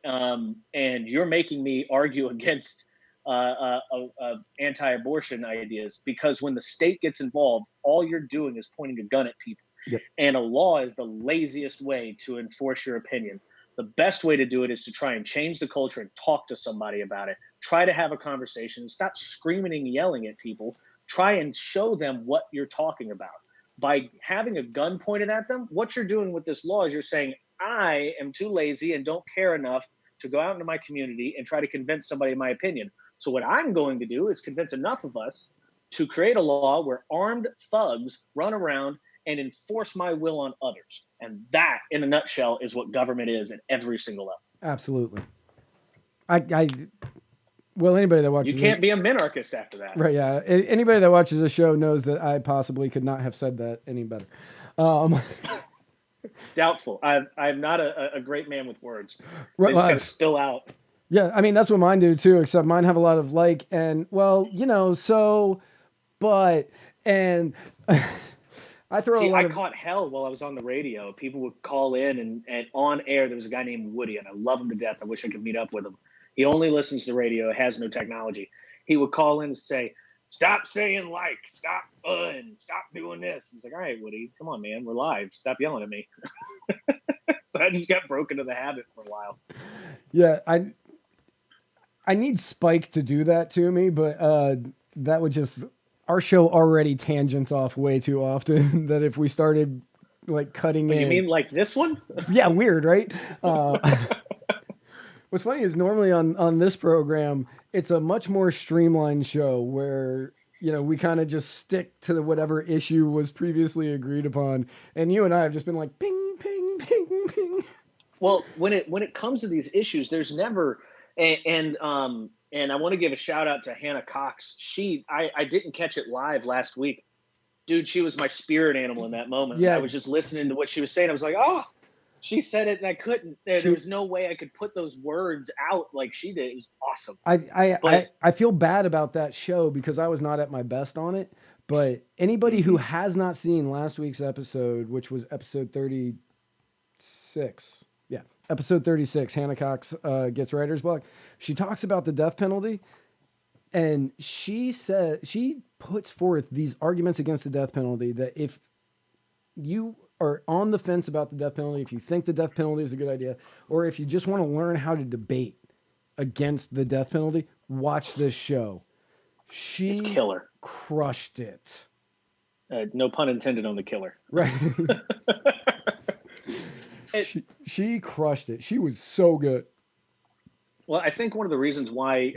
and you're making me argue against anti-abortion ideas, because when the state gets involved, all you're doing is pointing a gun at people. Yep. And a law is the laziest way to enforce your opinion. The best way to do it is to try and change the culture and talk to somebody about it. Try to have a conversation and stop screaming and yelling at people. Try and show them what you're talking about. By having a gun pointed at them, what you're doing with this law is you're saying, I am too lazy and don't care enough to go out into my community and try to convince somebody of my opinion. So what I'm going to do is convince enough of us to create a law where armed thugs run around and enforce my will on others. And that, in a nutshell, is what government is at every single level. Absolutely. Well, anybody that watches you can't be a minarchist after that. Right, yeah. Anybody that watches the show knows that I possibly could not have said that any better. Doubtful. I'm not a great man with words. Right, They just gotta spill out. Yeah, I mean, that's what mine do too, except mine have a lot of like, and well, but, and I throw a lot I caught hell while I was on the radio. People would call in and on air, there was a guy named Woody, and I love him to death. I wish I could meet up with him. He only listens to radio, has no technology. He would call in and say, stop saying like, stop stop doing this. He's like, all right, Woody, come on, man, we're live. Stop yelling at me. So I just got broken to the habit for a while. Yeah, I need Spike to do that to me, but that would just, our show already tangents off way too often that if we started like cutting in. You mean like this one? Yeah, weird, right? What's funny is normally on this program, it's a much more streamlined show where, we kind of just stick to whatever issue was previously agreed upon. And you and I have just been like, ping, ping, ping, ping. Well, when it comes to these issues, there's never, and I want to give a shout out to Hannah Cox. I didn't catch it live last week. Dude, she was my spirit animal in that moment. Yeah. I was just listening to what she was saying. I was like, oh, she said it and I couldn't. There was no way I could put those words out like she did. It was awesome. I feel bad about that show because I was not at my best on it. But anybody who has not seen last week's episode, which was episode 36, episode 36, Hannah Cox gets writer's block. She talks about the death penalty, and she puts forth these arguments against the death penalty that if you are on the fence about the death penalty, if you think the death penalty is a good idea, or if you just want to learn how to debate against the death penalty, watch this show. It's killer. Crushed it. No pun intended on the killer. Right. She crushed it. She was so good. Well, I think one of the reasons why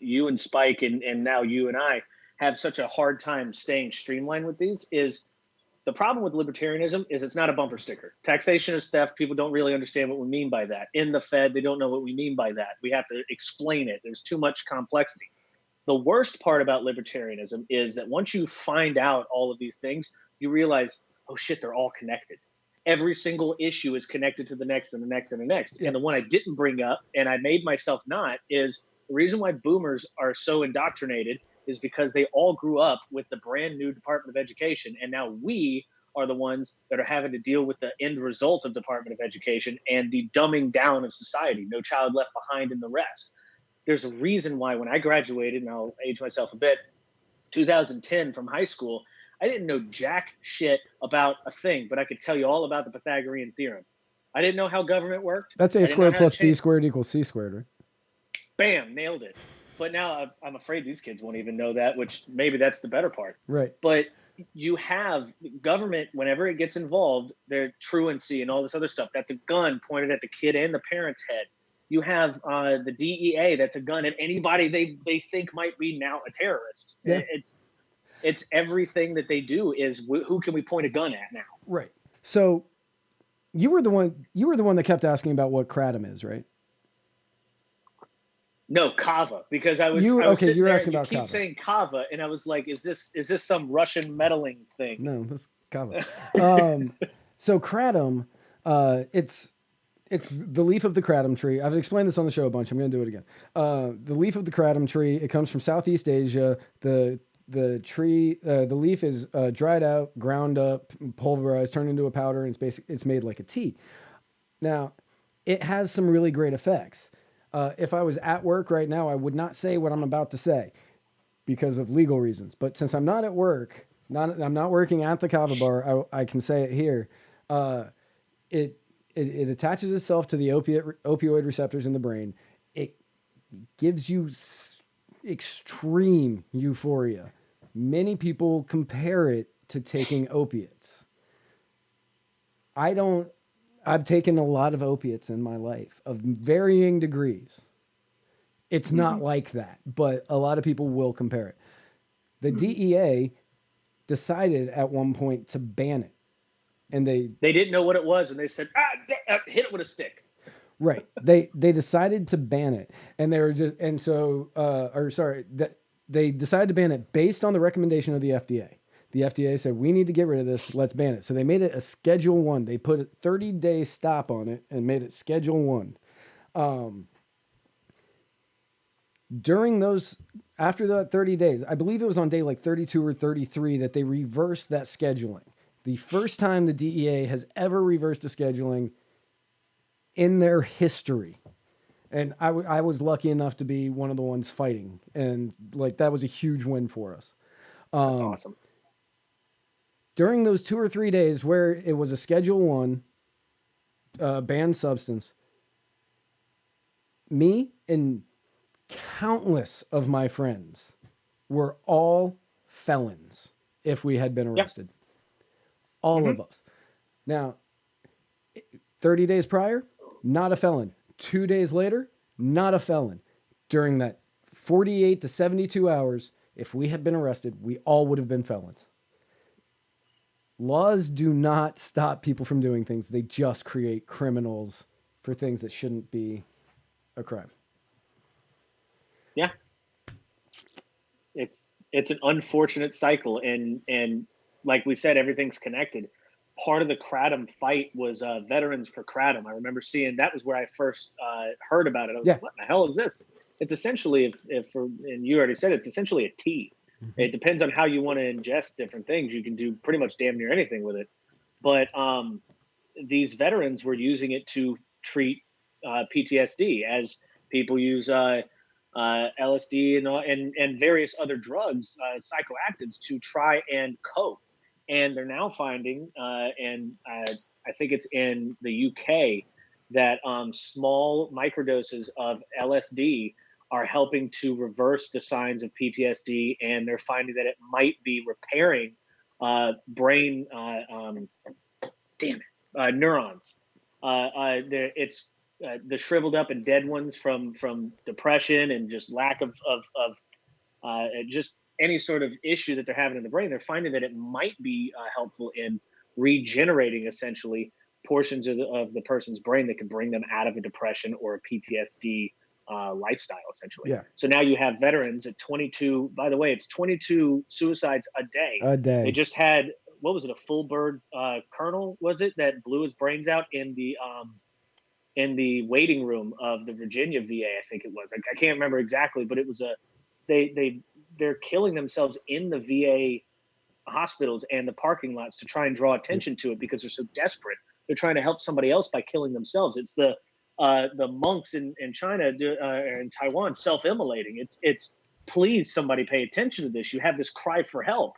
you and Spike and now you and I have such a hard time staying streamlined with these is the problem with libertarianism is it's not a bumper sticker. Taxation is theft. People don't really understand what we mean by that. In the Fed, they don't know what we mean by that. We have to explain it. There's too much complexity. The worst part about libertarianism is that once you find out all of these things, you realize, oh shit, they're all connected. Every single issue is connected to the next and the next and the next. Yeah. And the one I didn't bring up, and I made myself not, is the reason why boomers are so indoctrinated is because they all grew up with the brand new Department of Education. And now we are the ones that are having to deal with the end result of Department of Education and the dumbing down of society. No child left behind in the rest. There's a reason why when I graduated, and I'll age myself a bit, 2010 from high school, I didn't know jack shit about a thing, but I could tell you all about the Pythagorean theorem. I didn't know how government worked. That's a squared plus b squared equals c squared, right? Bam, nailed it. But now I'm afraid these kids won't even know that, which maybe that's the better part. Right. But you have government, whenever it gets involved, their truancy and all this other stuff. That's a gun pointed at the kid and the parent's head. You have the DEA, that's a gun at anybody they think might be now a terrorist. Yeah. It's everything that they do is who can we point a gun at now? Right. So you were the one that kept asking about what kratom is, right? No, Kava, because I was you were asking about Kava. You keep saying Kava, and I was like, is this some Russian meddling thing? No, that's Kava. So kratom, it's the leaf of the kratom tree. I've explained this on the show a bunch. I'm going to do it again. The leaf of the kratom tree. It comes from Southeast Asia. The tree, the leaf is dried out, ground up, pulverized, turned into a powder, and it's made like a tea. Now, it has some really great effects. If I was at work right now, I would not say what I'm about to say because of legal reasons. But since I'm not at work, I'm not working at the Kava bar, I can say it here. it attaches itself to the opioid receptors in the brain. It gives you extreme euphoria. Many people compare it to taking opiates. I've taken a lot of opiates in my life of varying degrees. It's not like that, but a lot of people will compare it. The DEA decided at one point to ban it. And they didn't know what it was, and they said, hit it with a stick. Right. They decided to ban it, and they were just, and so, that they decided to ban it based on the recommendation of the FDA. The FDA said, we need to get rid of this. Let's ban it. So they made it a Schedule 1. They put a 30-day stop on it and made it Schedule 1. After that 30 days, I believe it was on day like 32 or 33 that they reversed that scheduling. The first time the DEA has ever reversed a scheduling in their history. And I was lucky enough to be one of the ones fighting. And like, that was a huge win for us. That's awesome. During those 2 or 3 days where it was a Schedule 1 banned substance, me and countless of my friends were all felons if we had been arrested. Yep. All of us. Now, 30 days prior, not a felon. 2 days later, not a felon. During that 48 to 72 hours, if we had been arrested, we all would have been felons. Laws do not stop people from doing things. They just create criminals for things that shouldn't be a crime. Yeah. It's an unfortunate cycle, and like we said, everything's connected. Part of the Kratom fight was Veterans for Kratom. I remember seeing that was where I first heard about it. I was like, what the hell is this? It's essentially, and you already said, it's essentially a tea. Mm-hmm. It depends on how you want to ingest different things. You can do pretty much damn near anything with it. But these veterans were using it to treat PTSD, as people use LSD and various other drugs, psychoactives, to try and cope. And they're now finding, and I think it's in the UK, that small microdoses of LSD are helping to reverse the signs of PTSD, and they're finding that it might be repairing brain neurons. It's the shriveled up and dead ones from depression and just lack of just any sort of issue that they're having in the brain. They're finding that it might be helpful in regenerating essentially portions of the person's brain that can bring them out of a depression or a PTSD lifestyle, essentially. Yeah. So now you have veterans at 22. By the way, it's 22 suicides a day. A day. They just had, what was it, a full bird colonel, was it, that blew his brains out in the waiting room of the Virginia VA, I think it was. I can't remember exactly, but it was they're killing themselves in the VA hospitals and the parking lots to try and draw attention to it because they're so desperate. They're trying to help somebody else by killing themselves. It's the monks in China and Taiwan self-immolating. It's please, somebody pay attention to this. You have this cry for help,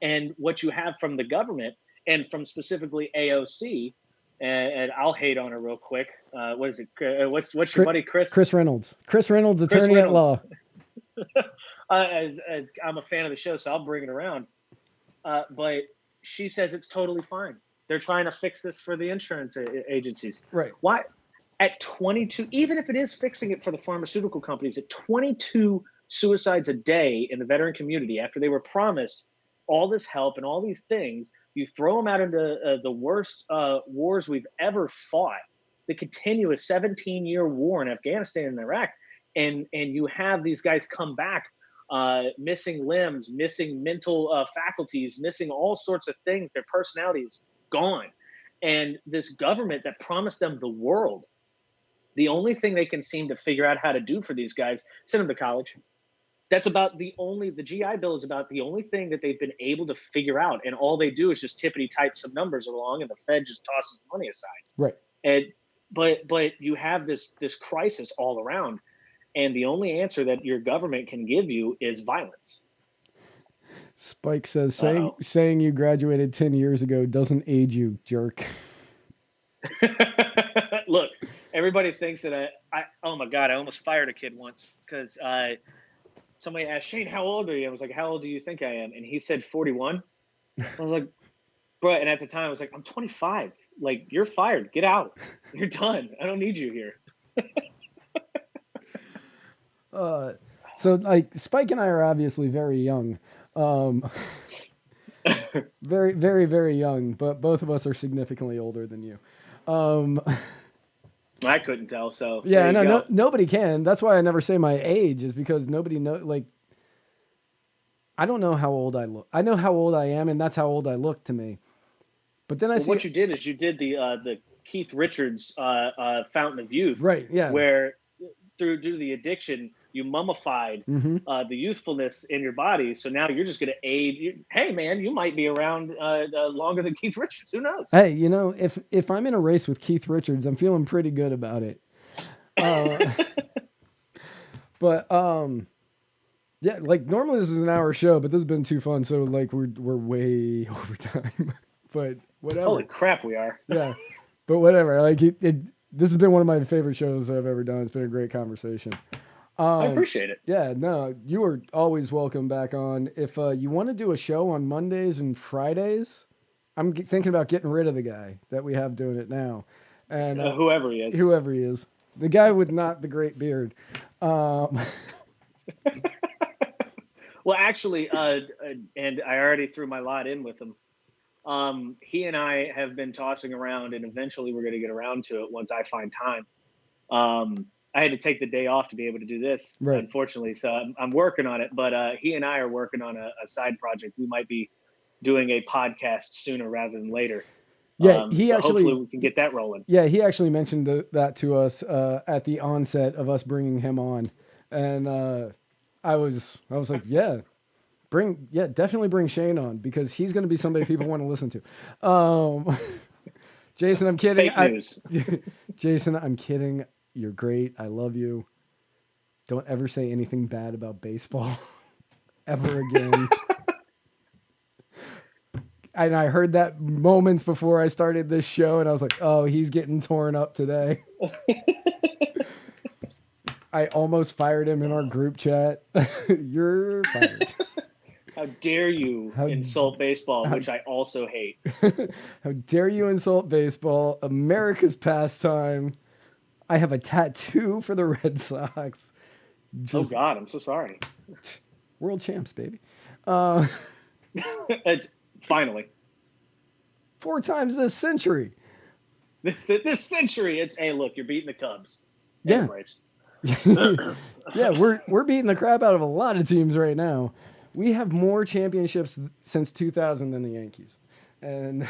and what you have from the government and from specifically AOC, and I'll hate on her real quick. What is it? What's your buddy Chris? Chris Reynolds. Chris Reynolds, attorney at law. I'm a fan of the show, so I'll bring it around. But she says it's totally fine. They're trying to fix this for the insurance agencies. Right. Why? At 22, even if it is fixing it for the pharmaceutical companies, at 22 suicides a day in the veteran community, after they were promised all this help and all these things, you throw them out into the worst wars we've ever fought, the continuous 17-year war in Afghanistan and Iraq, and you have these guys come back missing limbs, missing mental faculties, missing all sorts of things. Their personality is gone. And this government that promised them the world, the only thing they can seem to figure out how to do for these guys, send them to college. That's about the GI Bill is about the only thing that they've been able to figure out. And all they do is just tippity type some numbers along, and the Fed just tosses money aside. Right. And but you have this crisis all around. And the only answer that your government can give you is violence. Spike says, saying you graduated 10 years ago doesn't age you, jerk. Look, everybody thinks that I oh my God, I almost fired a kid once because somebody asked, Shane, how old are you? I was like, how old do you think I am? And he said 41. I was like, bro. And at the time I was like, I'm 25. Like, you're fired. Get out. You're done. I don't need you here. So like Spike and I are obviously very young. Very, very, very young, but both of us are significantly older than you. I couldn't tell. So Yeah, there you go. nobody can. That's why I never say my age, is because nobody know. Like, I don't know how old I look. I know how old I am, and that's how old I look to me. But then I see What you did is you did the Keith Richards Fountain of Youth, right. Yeah. where due to the addiction, you mummified the youthfulness in your body. So now you're just going to aid. Hey, man, you might be around longer than Keith Richards. Who knows? Hey, if I'm in a race with Keith Richards, I'm feeling pretty good about it. But yeah, like normally this is an hour show, but this has been too fun. So like we're way over time. But whatever. Holy crap, we are. Yeah, but whatever. Like this has been one of my favorite shows that I've ever done. It's been a great conversation. I appreciate it. Yeah, no, you are always welcome back on. If you want to do a show on Mondays and Fridays, I'm thinking about getting rid of the guy that we have doing it now. And Whoever he is. Whoever he is. The guy with not the great beard. Well, actually, and I already threw my lot in with him. He and I have been tossing around, and eventually we're going to get around to it once I find time. I had to take the day off to be able to do this, Right. Unfortunately. So I'm working on it, but he and I are working on a side project. We might be doing a podcast sooner rather than later. Yeah, so hopefully we can get that rolling. Yeah, he actually mentioned that to us at the onset of us bringing him on, and I was like, definitely bring Shane on, because he's going to be somebody people want to listen to. Jason, I'm kidding. Fake news. Jason, I'm kidding. You're great. I love you. Don't ever say anything bad about baseball ever again. And I heard that moments before I started this show, and I was like, oh, he's getting torn up today. I almost fired him in our group chat. You're fired. How dare you insult baseball, which I also hate. How dare you insult baseball, America's pastime. I have a tattoo for the Red Sox. Oh, God, I'm so sorry. World champs, baby. Finally. 4 times this century. This century, it's, hey, look, you're beating the Cubs. Yeah. Yeah, we're beating the crap out of a lot of teams right now. We have more championships since 2000 than the Yankees. And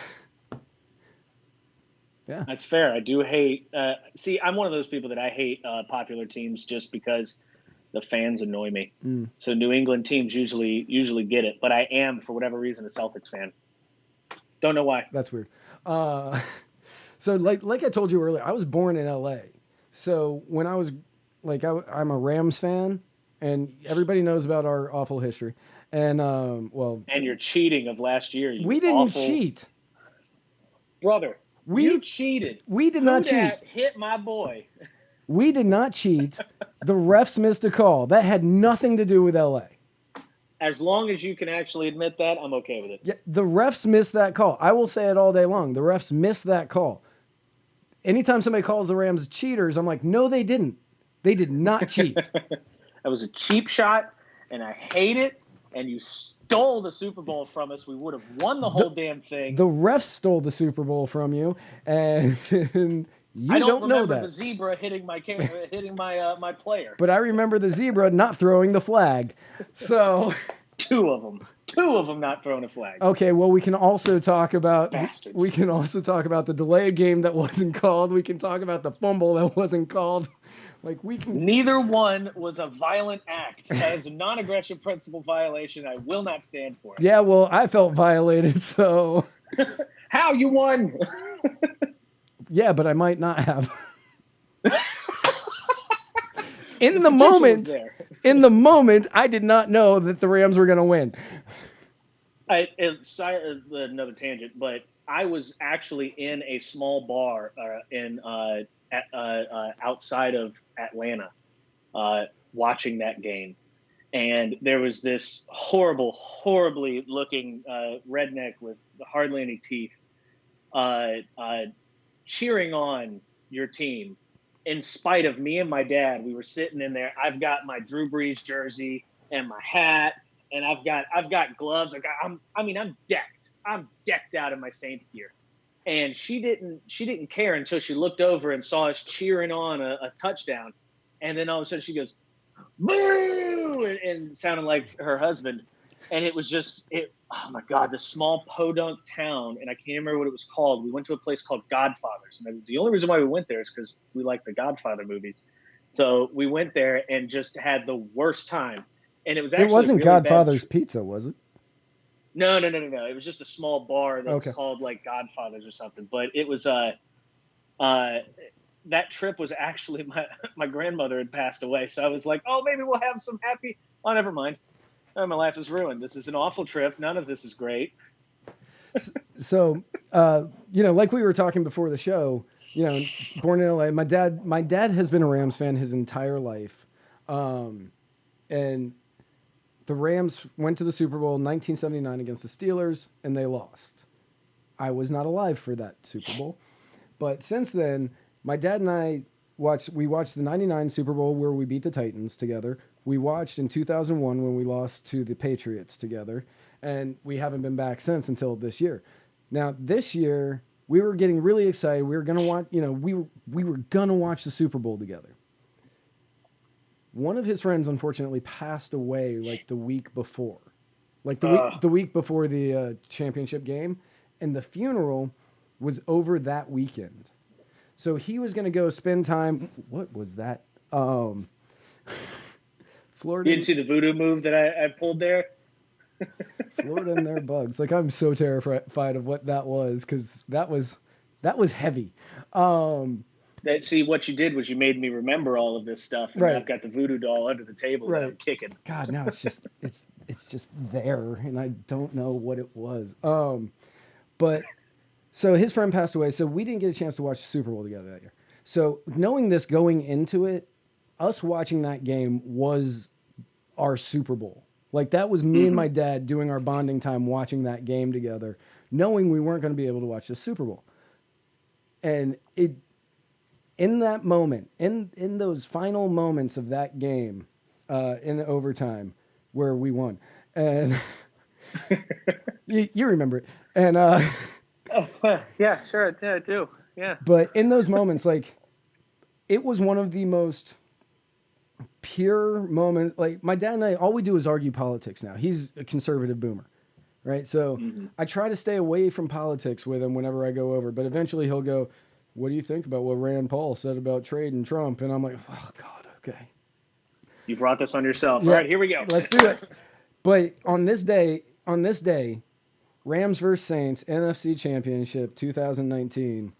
yeah. That's fair. I do hate see, I'm one of those people that I hate popular teams just because the fans annoy me. So New England teams usually get it, but I am, for whatever reason, a Celtics fan. Don't know why. That's weird. So like I told you earlier, I was born in LA. So when I was I'm a Rams fan, and everybody knows about our awful history. And and your cheating of last year. We didn't cheat, brother. You cheated. We did not cheat. Hit my boy. We did not cheat. The refs missed a call. That had nothing to do with LA. As long as you can actually admit that, I'm okay with it. Yeah, the refs missed that call. I will say it all day long. The refs missed that call. Anytime somebody calls the Rams cheaters, I'm like, no, they didn't. They did not cheat. That was a cheap shot, and I hate it. And you stole the Super Bowl from us. We would have won the whole damn thing. The refs stole the Super Bowl from you, and you I don't know that. The zebra hitting my my player. But I remember the zebra not throwing the flag. So two of them not throwing a flag. Okay, well we can also talk about Bastards. We can also talk about the delay game that wasn't called. We can talk about the fumble that wasn't called. Neither one was a violent act. That is a non-aggression principle violation. I will not stand for it. Yeah, well, I felt violated, so. How you won? Yeah, but I might not have. In the moment, I did not know that the Rams were going to win. Another tangent, but I was actually in a small bar outside of Atlanta, watching that game, and there was this horribly looking redneck with hardly any teeth, uh, uh, cheering on your team. In spite of me and my dad, we were sitting in there. I've got my Drew Brees jersey and my hat, and I've got gloves. I'm decked. I'm decked out in my Saints gear. And she didn't care until she looked over and saw us cheering on a touchdown, and then all of a sudden she goes, boo, and sounded like her husband. And it was just it. Oh my God, this small podunk town, and I can't remember what it was called. We went to a place called Godfathers, and the only reason why we went there is because we like the Godfather movies. So we went there and just had the worst time. And it was It actually wasn't really Godfather's bad. Pizza, was it? No. It was just a small bar that was Okay. called like Godfathers or something. But it was that trip was actually my grandmother had passed away, so I was like, oh, maybe we'll have some happy. Oh, never mind. Oh, my life is ruined. This is an awful trip. None of this is great. So, like we were talking before the show, born in LA, my dad has been a Rams fan his entire life. And the Rams went to the Super Bowl in 1979 against the Steelers, and they lost. I was not alive for that Super Bowl. But since then, my dad and I watched the 99 Super Bowl where we beat the Titans together. We watched in 2001 when we lost to the Patriots together, and we haven't been back since until this year. Now, this year, we were getting really excited. We were going to watch, we were going to watch the Super Bowl together. One of his friends unfortunately passed away like the week before. The week before the championship game, and the funeral was over that weekend. So he was going to go spend time. What was that? Florida. You didn't see the voodoo move that I pulled there? Florida and their bugs. Like, I'm so terrified of what that was, because that was heavy. See, what you did was you made me remember all of this stuff, and Right. I've got the voodoo doll under the table that I'm kicking. God, now it's just there, and I don't know what it was. But so his friend passed away, so we didn't get a chance to watch the Super Bowl together that year. So knowing this going into it, us watching that game was our Super Bowl. Like, that was me and my dad doing our bonding time watching that game together, knowing we weren't going to be able to watch the Super Bowl. And in that moment, in those final moments of that game, in the overtime where we won, and you remember it, and Yeah, sure, I do. Yeah. but in those moments, like, it was one of the most pure moments. Like, my dad and I, all we do is argue politics now. He's a conservative boomer, right? So I try to stay away from politics with him whenever I go over, but eventually he'll go, what do you think about what Rand Paul said about trade and Trump? And I'm like, oh God, okay. You brought this on yourself. Yeah, All right, here we go. Let's do it. But on this day, Rams versus Saints, NFC Championship 2019,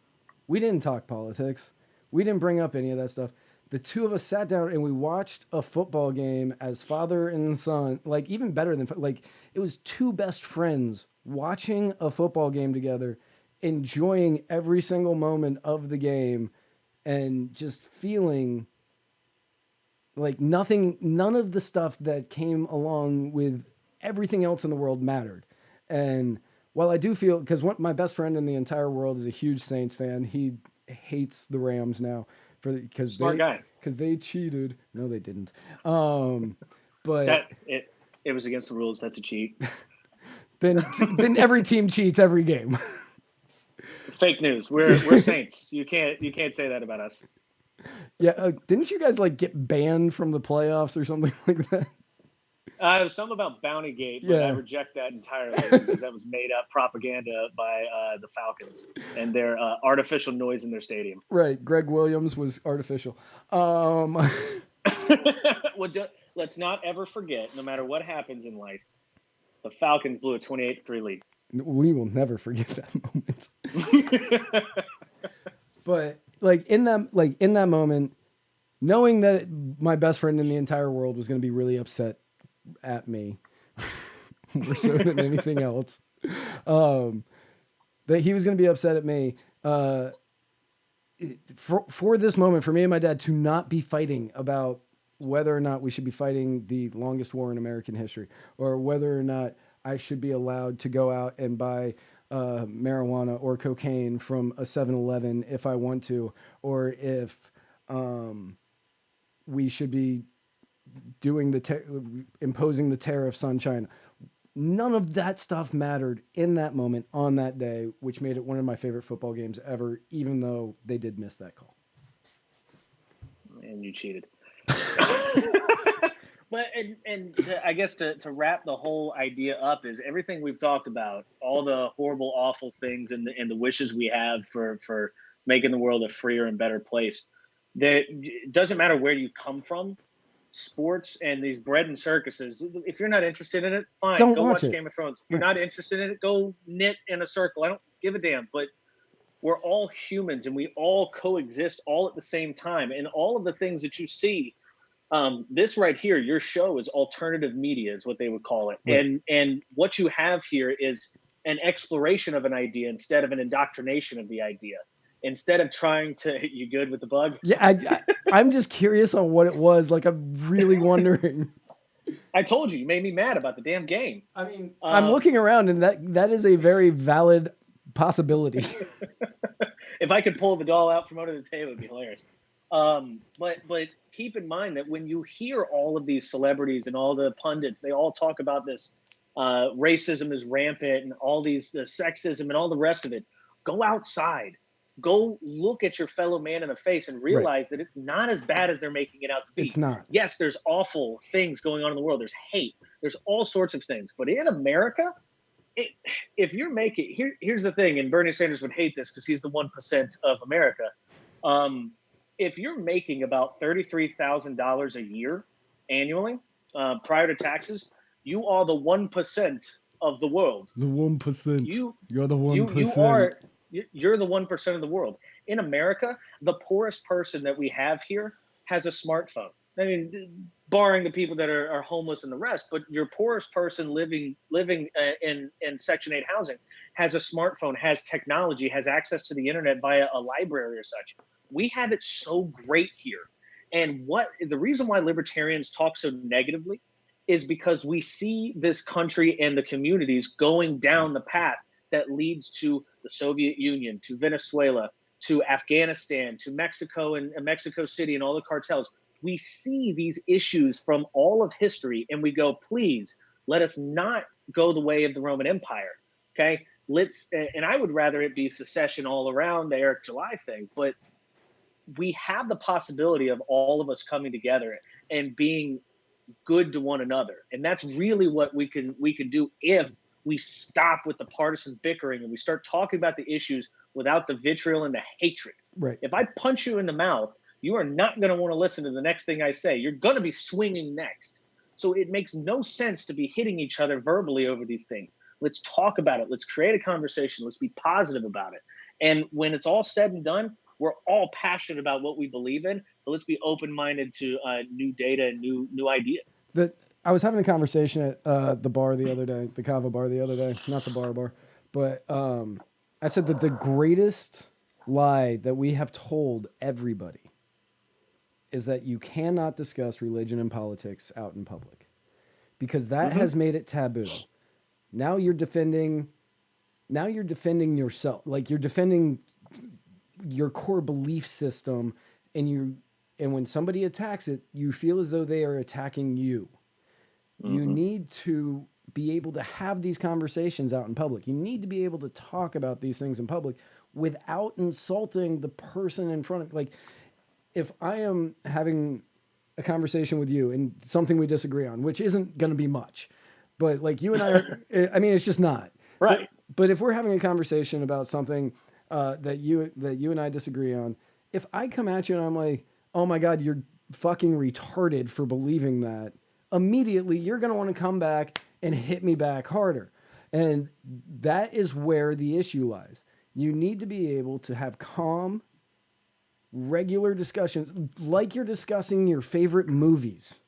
we didn't talk politics. We didn't bring up any of that stuff. The two of us sat down and we watched a football game as father and son, like, even better than, like, it was two best friends watching a football game together, enjoying every single moment of the game, and just feeling like none of the stuff that came along with everything else in the world mattered. And while I do feel, because my best friend in the entire world is a huge Saints fan, he hates the Rams now because they cheated. No, they didn't. But it was against the rules. That's a cheat. then every team cheats every game. Fake news. We're Saints. You can't say that about us. Yeah, didn't you guys like get banned from the playoffs or something like that? It was something about Bountygate, but I reject that entirely because that was made up propaganda by the Falcons and their artificial noise in their stadium. Right, Greg Williams was artificial. Well, let's not ever forget, no matter what happens in life, the Falcons blew a 28-3 lead. We will never forget that moment. But like in that moment, knowing that my best friend in the entire world was going to be really upset at me more so than anything else, that that he was going to be upset at me for this moment, for me and my dad to not be fighting about whether or not we should be fighting the longest war in American history, or whether or not I should be allowed to go out and buy marijuana or cocaine from a 7-Eleven if I want to, or if we should be doing imposing the tariffs on China. None of that stuff mattered in that moment on that day, which made it one of my favorite football games ever, even though they did miss that call. And you cheated. But I guess to wrap the whole idea up is everything we've talked about, all the horrible, awful things and the wishes we have for making the world a freer and better place. That it doesn't matter where you come from. Sports and these bread and circuses, if you're not interested in it, fine, go watch Game of Thrones. If you're not interested in it, go knit in a circle. I don't give a damn. But we're all humans and we all coexist all at the same time. And all of the things that you see, this right here, your show is alternative media is what they would call it. Right. And what you have here is an exploration of an idea instead of an indoctrination of the idea. Instead of trying to, you good with the bug? Yeah, I'm just curious on what it was. Like, I'm really wondering. I told you, you made me mad about the damn game. I mean, I'm looking around, and that is a very valid possibility. If I could pull the doll out from under the table, it'd be hilarious. But keep in mind that when you hear all of these celebrities and all the pundits, they all talk about this racism is rampant and all these the sexism and all the rest of it. Go outside. Go look at your fellow man in the face and realize that it's not as bad as they're making it out to be. It's not. Yes, there's awful things going on in the world. There's hate. There's all sorts of things. But in America, if you're making here's the thing, and Bernie Sanders would hate this because he's the 1% of America. If you're making about $33,000 a year annually prior to taxes, you are the 1% of the world. The 1%. You're the 1%. You're the 1% of the world. In America, the poorest person that we have here has a smartphone. I mean, barring the people that are homeless and the rest, but your poorest person living in Section 8 housing has a smartphone, has technology, has access to the internet via a library or such. We have it so great here. And the reason why libertarians talk so negatively is because we see this country and the communities going down the path that leads to the Soviet Union, to Venezuela, to Afghanistan, to Mexico and Mexico City and all the cartels. We see these issues from all of history and we go, please, let us not go the way of the Roman Empire, okay? And I would rather it be secession all around the Eric July thing, but we have the possibility of all of us coming together and being good to one another. And that's really what we can do if we stop with the partisan bickering and we start talking about the issues without the vitriol and the hatred. Right. If I punch you in the mouth, you are not going to want to listen to the next thing I say. You're going to be swinging next. So it makes no sense to be hitting each other verbally over these things. Let's talk about it. Let's create a conversation. Let's be positive about it. And when it's all said and done, we're all passionate about what we believe in, but let's be open-minded to new data and new ideas. I was having a conversation at the bar the other day, the Kava bar the other day, not the bar, but I said that the greatest lie that we have told everybody is that you cannot discuss religion and politics out in public because that has made it taboo. Now you're defending yourself, like you're defending your core belief system, and when somebody attacks it, you feel as though they are attacking you. You need to be able to have these conversations out in public. You need to be able to talk about these things in public without insulting the person in front of. Like, if I am having a conversation with you and something we disagree on, which isn't going to be much, but like you and I are, I mean, it's just not. Right. But if we're having a conversation about something that you and I disagree on, if I come at you and I'm like, oh my God, you're fucking retarded for believing that, immediately you're going to want to come back and hit me back harder. And that is where the issue lies. You need to be able to have calm, regular discussions like you're discussing your favorite movies.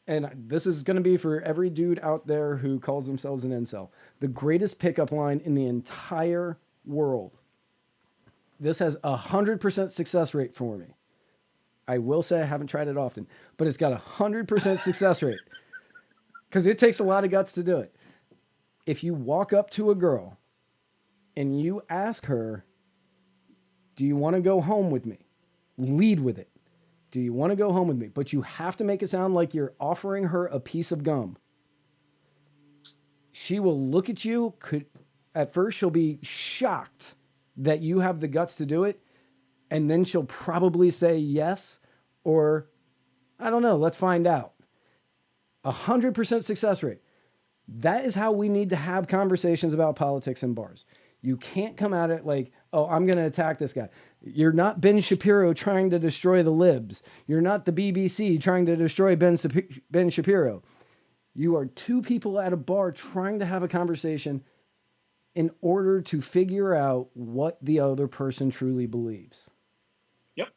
and this is going to be for every dude out there who calls themselves an incel, the greatest pickup line in the entire world. This has 100% success rate for me. I will say I haven't tried it often, but it's got 100% success rate because it takes a lot of guts to do it. If you walk up to a girl and you ask her, do you want to go home with me? Lead with it. Do you want to go home with me? But you have to make it sound like you're offering her a piece of gum. She will look at you. At first, she'll be shocked that you have the guts to do it. And then she'll probably say yes, or I don't know, let's find out. 100% success rate. That is how we need to have conversations about politics in bars. You can't come at it like, oh, I'm going to attack this guy. You're not Ben Shapiro trying to destroy the libs. You're not the BBC trying to destroy Ben Shapiro. You are two people at a bar trying to have a conversation in order to figure out what the other person truly believes. Yep.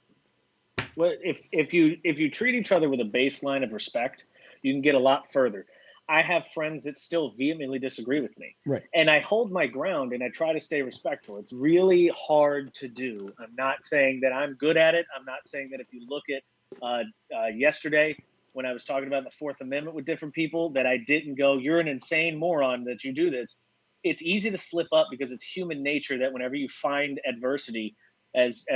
Well, if you treat each other with a baseline of respect, you can get a lot further. I have friends that still vehemently disagree with me. Right. And I hold my ground and I try to stay respectful. It's really hard to do. I'm not saying that I'm good at it. I'm not saying that if you look at yesterday when I was talking about the Fourth Amendment with different people, that I didn't go, you're an insane moron that you do this. It's easy to slip up because it's human nature that whenever you find adversity, as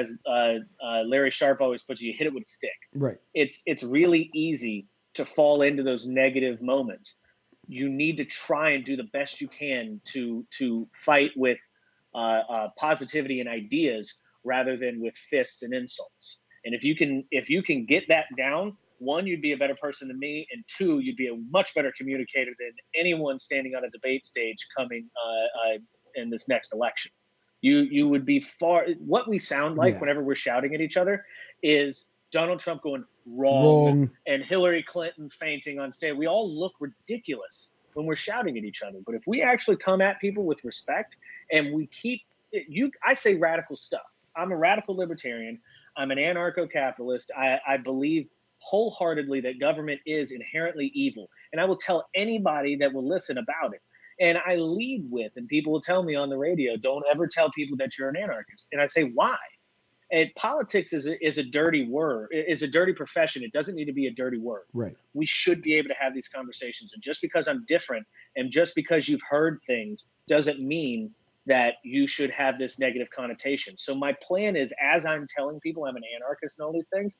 Larry Sharp always puts it, you hit it with a stick. Right. It's really easy to fall into those negative moments. You need to try and do the best you can to fight with positivity and ideas rather than with fists and insults. And if you can get that down, one, you'd be a better person than me, and two, you'd be a much better communicator than anyone standing on a debate stage coming in this next election. You would be far. What we sound like whenever we're shouting at each other is Donald Trump going wrong and Hillary Clinton fainting on stage. We all look ridiculous when we're shouting at each other. But if we actually come at people with respect and we keep I say radical stuff. I'm a radical libertarian. I'm an anarcho-capitalist. I believe wholeheartedly that government is inherently evil. And I will tell anybody that will listen about it. And I lead with, and people will tell me on the radio, don't ever tell people that you're an anarchist. And I say, why? And politics is a dirty word, is a dirty profession. It doesn't need to be a dirty word. Right. We should be able to have these conversations. And just because I'm different and just because you've heard things doesn't mean that you should have this negative connotation. So my plan is, as I'm telling people I'm an anarchist and all these things,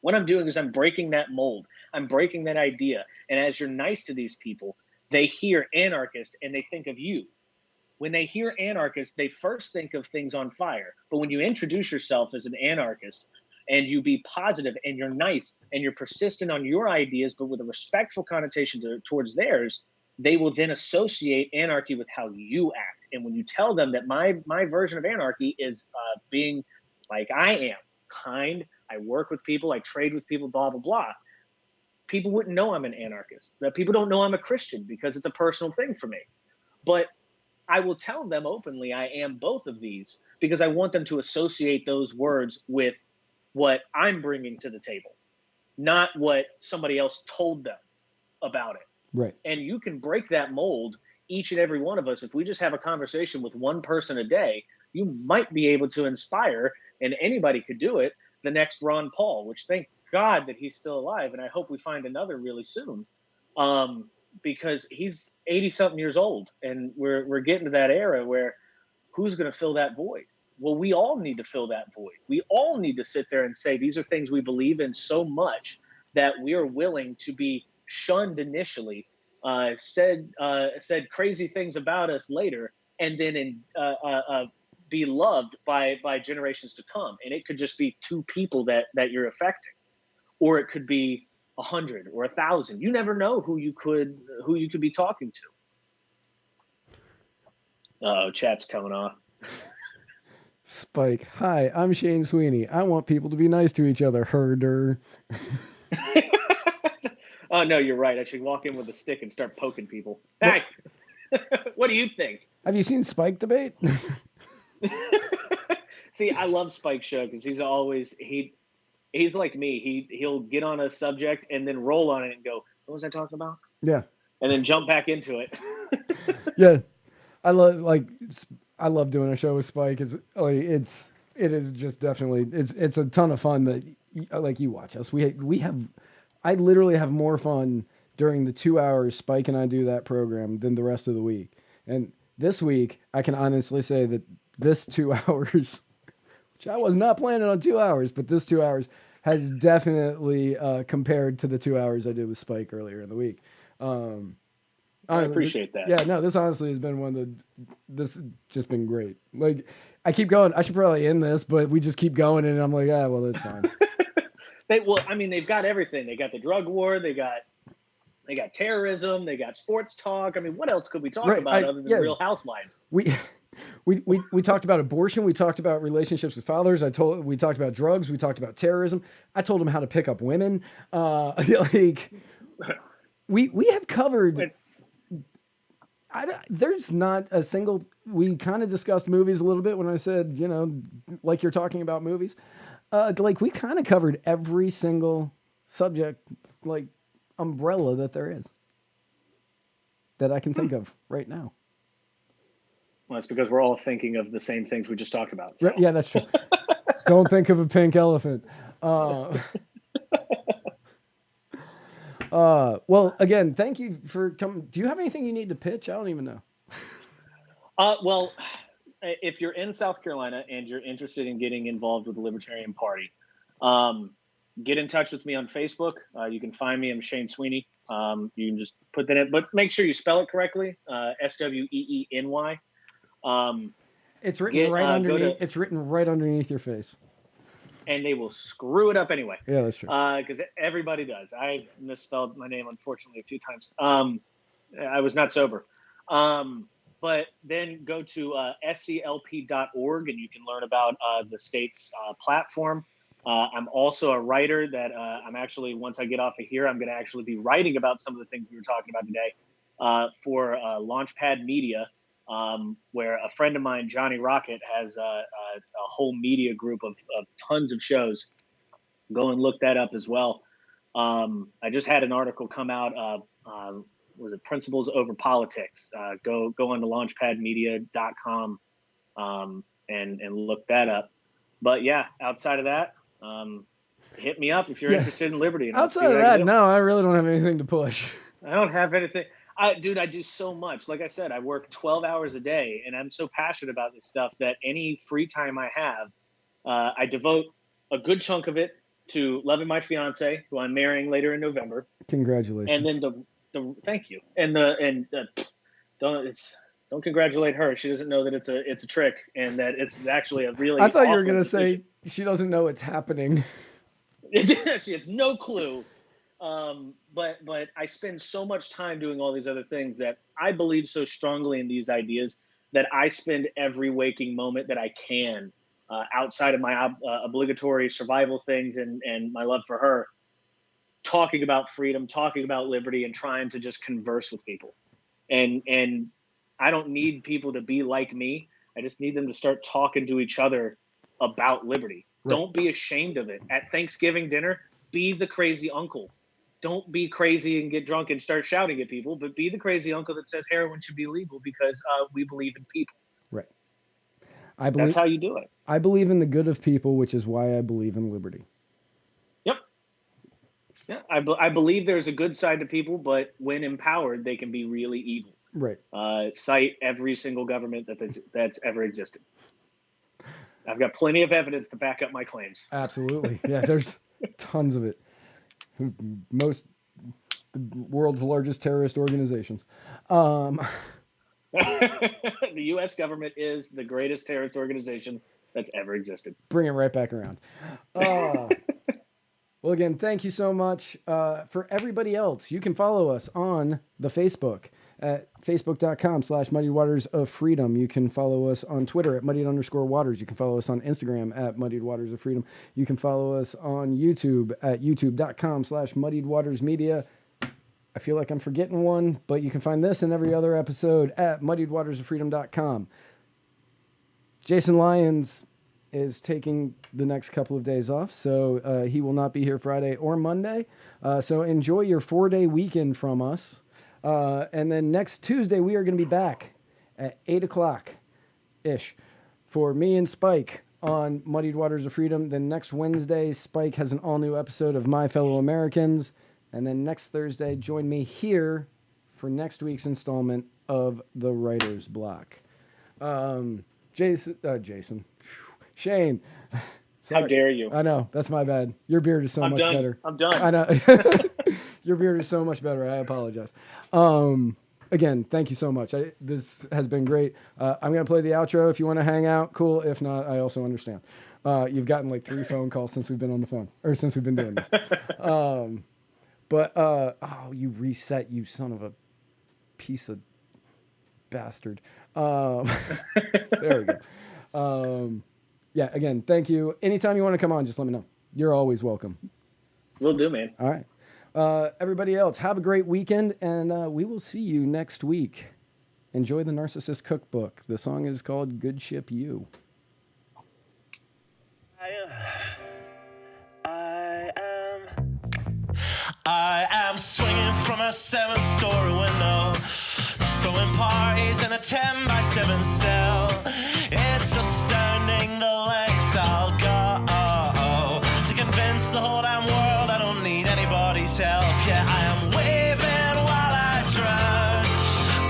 what I'm doing is I'm breaking that mold. I'm breaking that idea. And as you're nice to these people, they hear anarchist and they think of you. When they hear anarchist, they first think of things on fire. But when you introduce yourself as an anarchist and you be positive and you're nice and you're persistent on your ideas, but with a respectful connotation towards theirs, they will then associate anarchy with how you act. And when you tell them that my version of anarchy is being like I am, kind, I work with people, I trade with people, blah, blah, blah, people wouldn't know I'm an anarchist. That people don't know I'm a Christian because it's a personal thing for me. But I will tell them openly I am both of these because I want them to associate those words with what I'm bringing to the table, not what somebody else told them about it. Right. And you can break that mold, each and every one of us. If we just have a conversation with one person a day, you might be able to inspire, and anybody could do it, the next Ron Paul, which thank God that he's still alive. And I hope we find another really soon. Because he's 80-something years old, and we're getting to that era where who's going to fill that void? Well, we all need to fill that void. We all need to sit there and say these are things we believe in so much that we are willing to be shunned initially, said crazy things about us later, and then be loved by generations to come. And it could just be two people that you're affecting, or it could be 100 or 1,000. You never know who you could be talking to. Oh, chat's coming off. Spike. Hi, I'm Shane Sweeny. I want people to be nice to each other. Herder. Oh no, you're right. I should walk in with a stick and start poking people. Hey, what do you think? Have you seen Spike debate? See, I love Spike's show because he's always he he's like me. He'll get on a subject and then roll on it and go, "What was I talking about?" Yeah. And then jump back into it. Yeah. I love doing a show with Spike. It is just definitely it's a ton of fun that like you watch us. I literally have more fun during the 2 hours Spike and I do that program than the rest of the week. And this week I can honestly say that this 2 hours, which I was not planning on 2 hours, but this 2 hours has definitely compared to the 2 hours I did with Spike earlier in the week. I appreciate that. Yeah, no, this honestly has been this has just been great. Like, I keep going. I should probably end this, but we just keep going, and I'm like, well, that's fine. They've got everything. They got the drug war. They got terrorism. They got sports talk. I mean, what else could we talk about other than Real Housewives? We talked about abortion. We talked about relationships with fathers. We talked about drugs. We talked about terrorism. I told them how to pick up women. Like, we have covered. There's not a single. We kind of discussed movies a little bit when I said, like you're talking about movies. Like, we kind of covered every single subject, like, umbrella that there is that I can think of right now. Well, it's because we're all thinking of the same things we just talked about. So. Yeah, that's true. Don't think of a pink elephant. Well, again, thank you for coming. Do you have anything you need to pitch? I don't even know. Well, if you're in South Carolina and you're interested in getting involved with the Libertarian Party, get in touch with me on Facebook. You can find me. I'm Shane Sweeny. You can just put that in, but make sure you spell it correctly. Sweeny. It's written right underneath. It's written right underneath your face. And they will screw it up anyway. Yeah, that's true. Because everybody does. I misspelled my name, unfortunately, a few times. I was not sober. But then go to sclp.org and you can learn about the state's platform. I'm also a writer that I'm actually, once I get off of here, I'm going to actually be writing about some of the things we were talking about today for Launchpad Media. Where a friend of mine, Johnny Rocket, has a whole media group of tons of shows. Go and look that up as well. I just had an article come out. Was it Principles Over Politics? Go on to launchpadmedia.com and look that up. But yeah, outside of that, hit me up if you're interested in liberty. Outside of that, no, I really don't have anything to push. I don't have anything. Dude, I do so much. Like I said, I work 12 hours a day, and I'm so passionate about this stuff that any free time I have, I devote a good chunk of it to loving my fiance, who I'm marrying later in November. Congratulations. And then the thank you. Don't congratulate her. She doesn't know that it's a trick and that it's actually a really. I thought you were gonna say she doesn't know it's happening. She has no clue. But I spend so much time doing all these other things that I believe so strongly in these ideas that I spend every waking moment that I can outside of my obligatory survival things and my love for her, talking about freedom, talking about liberty, and trying to just converse with people. And I don't need people to be like me. I just need them to start talking to each other about liberty. Right. Don't be ashamed of it. At Thanksgiving dinner, be the crazy uncle. Don't be crazy and get drunk and start shouting at people, but be the crazy uncle that says heroin should be legal because we believe in people. Right. That's how you do it. I believe in the good of people, which is why I believe in liberty. Yep. Yeah, I believe there's a good side to people, but when empowered, they can be really evil. Right. Cite every single government that's ever existed. I've got plenty of evidence to back up my claims. Absolutely. Yeah, there's tons of it. The world's largest terrorist organizations. The U.S. government is the greatest terrorist organization that's ever existed. Bring it right back around. Well, again, thank you so much. For everybody else, you can follow us on the Facebook at facebook.com/Muddied Waters of Freedom. You can follow us on Twitter at Muddied_Waters. You can follow us on Instagram at Muddied Waters of Freedom. You can follow us on YouTube at youtube.com/Muddied Waters Media. I feel like I'm forgetting one, but you can find this and every other episode at muddiedwatersoffreedom.com. Jason Lyons, is taking the next couple of days off, so he will not be here Friday or Monday. So enjoy your 4-day weekend from us. And then next Tuesday, we are going to be back at 8 o'clock-ish for me and Spike on Muddied Waters of Freedom. Then next Wednesday, Spike has an all-new episode of My Fellow Americans. And then next Thursday, join me here for next week's installment of the Writer's Block. Jason. Shane. How dare you? I know. That's my bad. Your beard is so much better. I'm done. I know. Your beard is so much better. I apologize. Again, thank you so much. This has been great. I'm going to play the outro. If you want to hang out, cool. If not, I also understand. You've gotten like 3 phone calls since we've been on the phone, or since we've been doing this. You reset, you son of a piece of bastard. There we go. Yeah, again, thank you. Anytime you want to come on, just let me know. You're always welcome. Will do, man. All right. Everybody else, have a great weekend, and we will see you next week. Enjoy the Narcissist Cookbook. The song is called Good Ship You. I am swinging from a 7-story window, throwing parties in a 10-by-7 cell. It's astounding the lengths I'll go to convince the whole damn world I don't need anybody's help. Yeah, I am waving while I drown.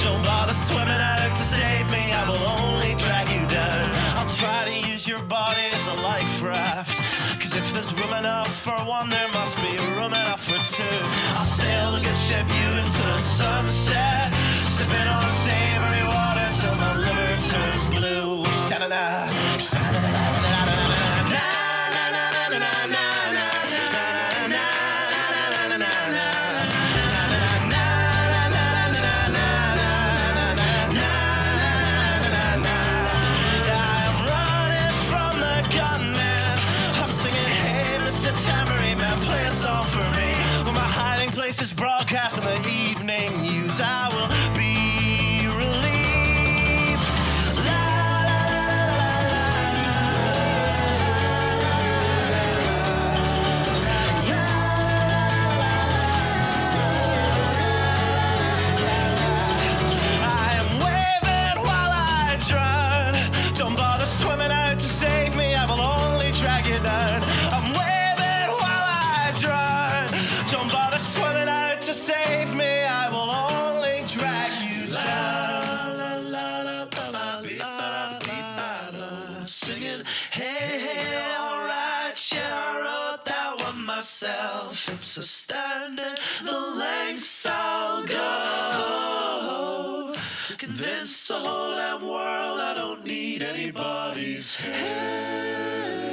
Don't bother swimming out to save me, I will only drag you down. I'll try to use your body as a life raft, 'cause if there's room enough for one, there must be room enough for two. I'll sail the good ship you into the sunset, sipping on savory water till my liver turns blue. Sha-na-na, sha-na-na-na-na-na-na-na-na. Is broadcast in the evening news. I will be relieved. La, la, I am waving while I drown. Don't bother swimming out to save me, I will only drag you down. I'm waving while I drown. Don't bother swimming out to save me, I will only drag you down. Singing, hey, hey, alright, yeah, I wrote that one myself. It's astounding the lengths I'll go to convince the whole damn world I don't need anybody's help.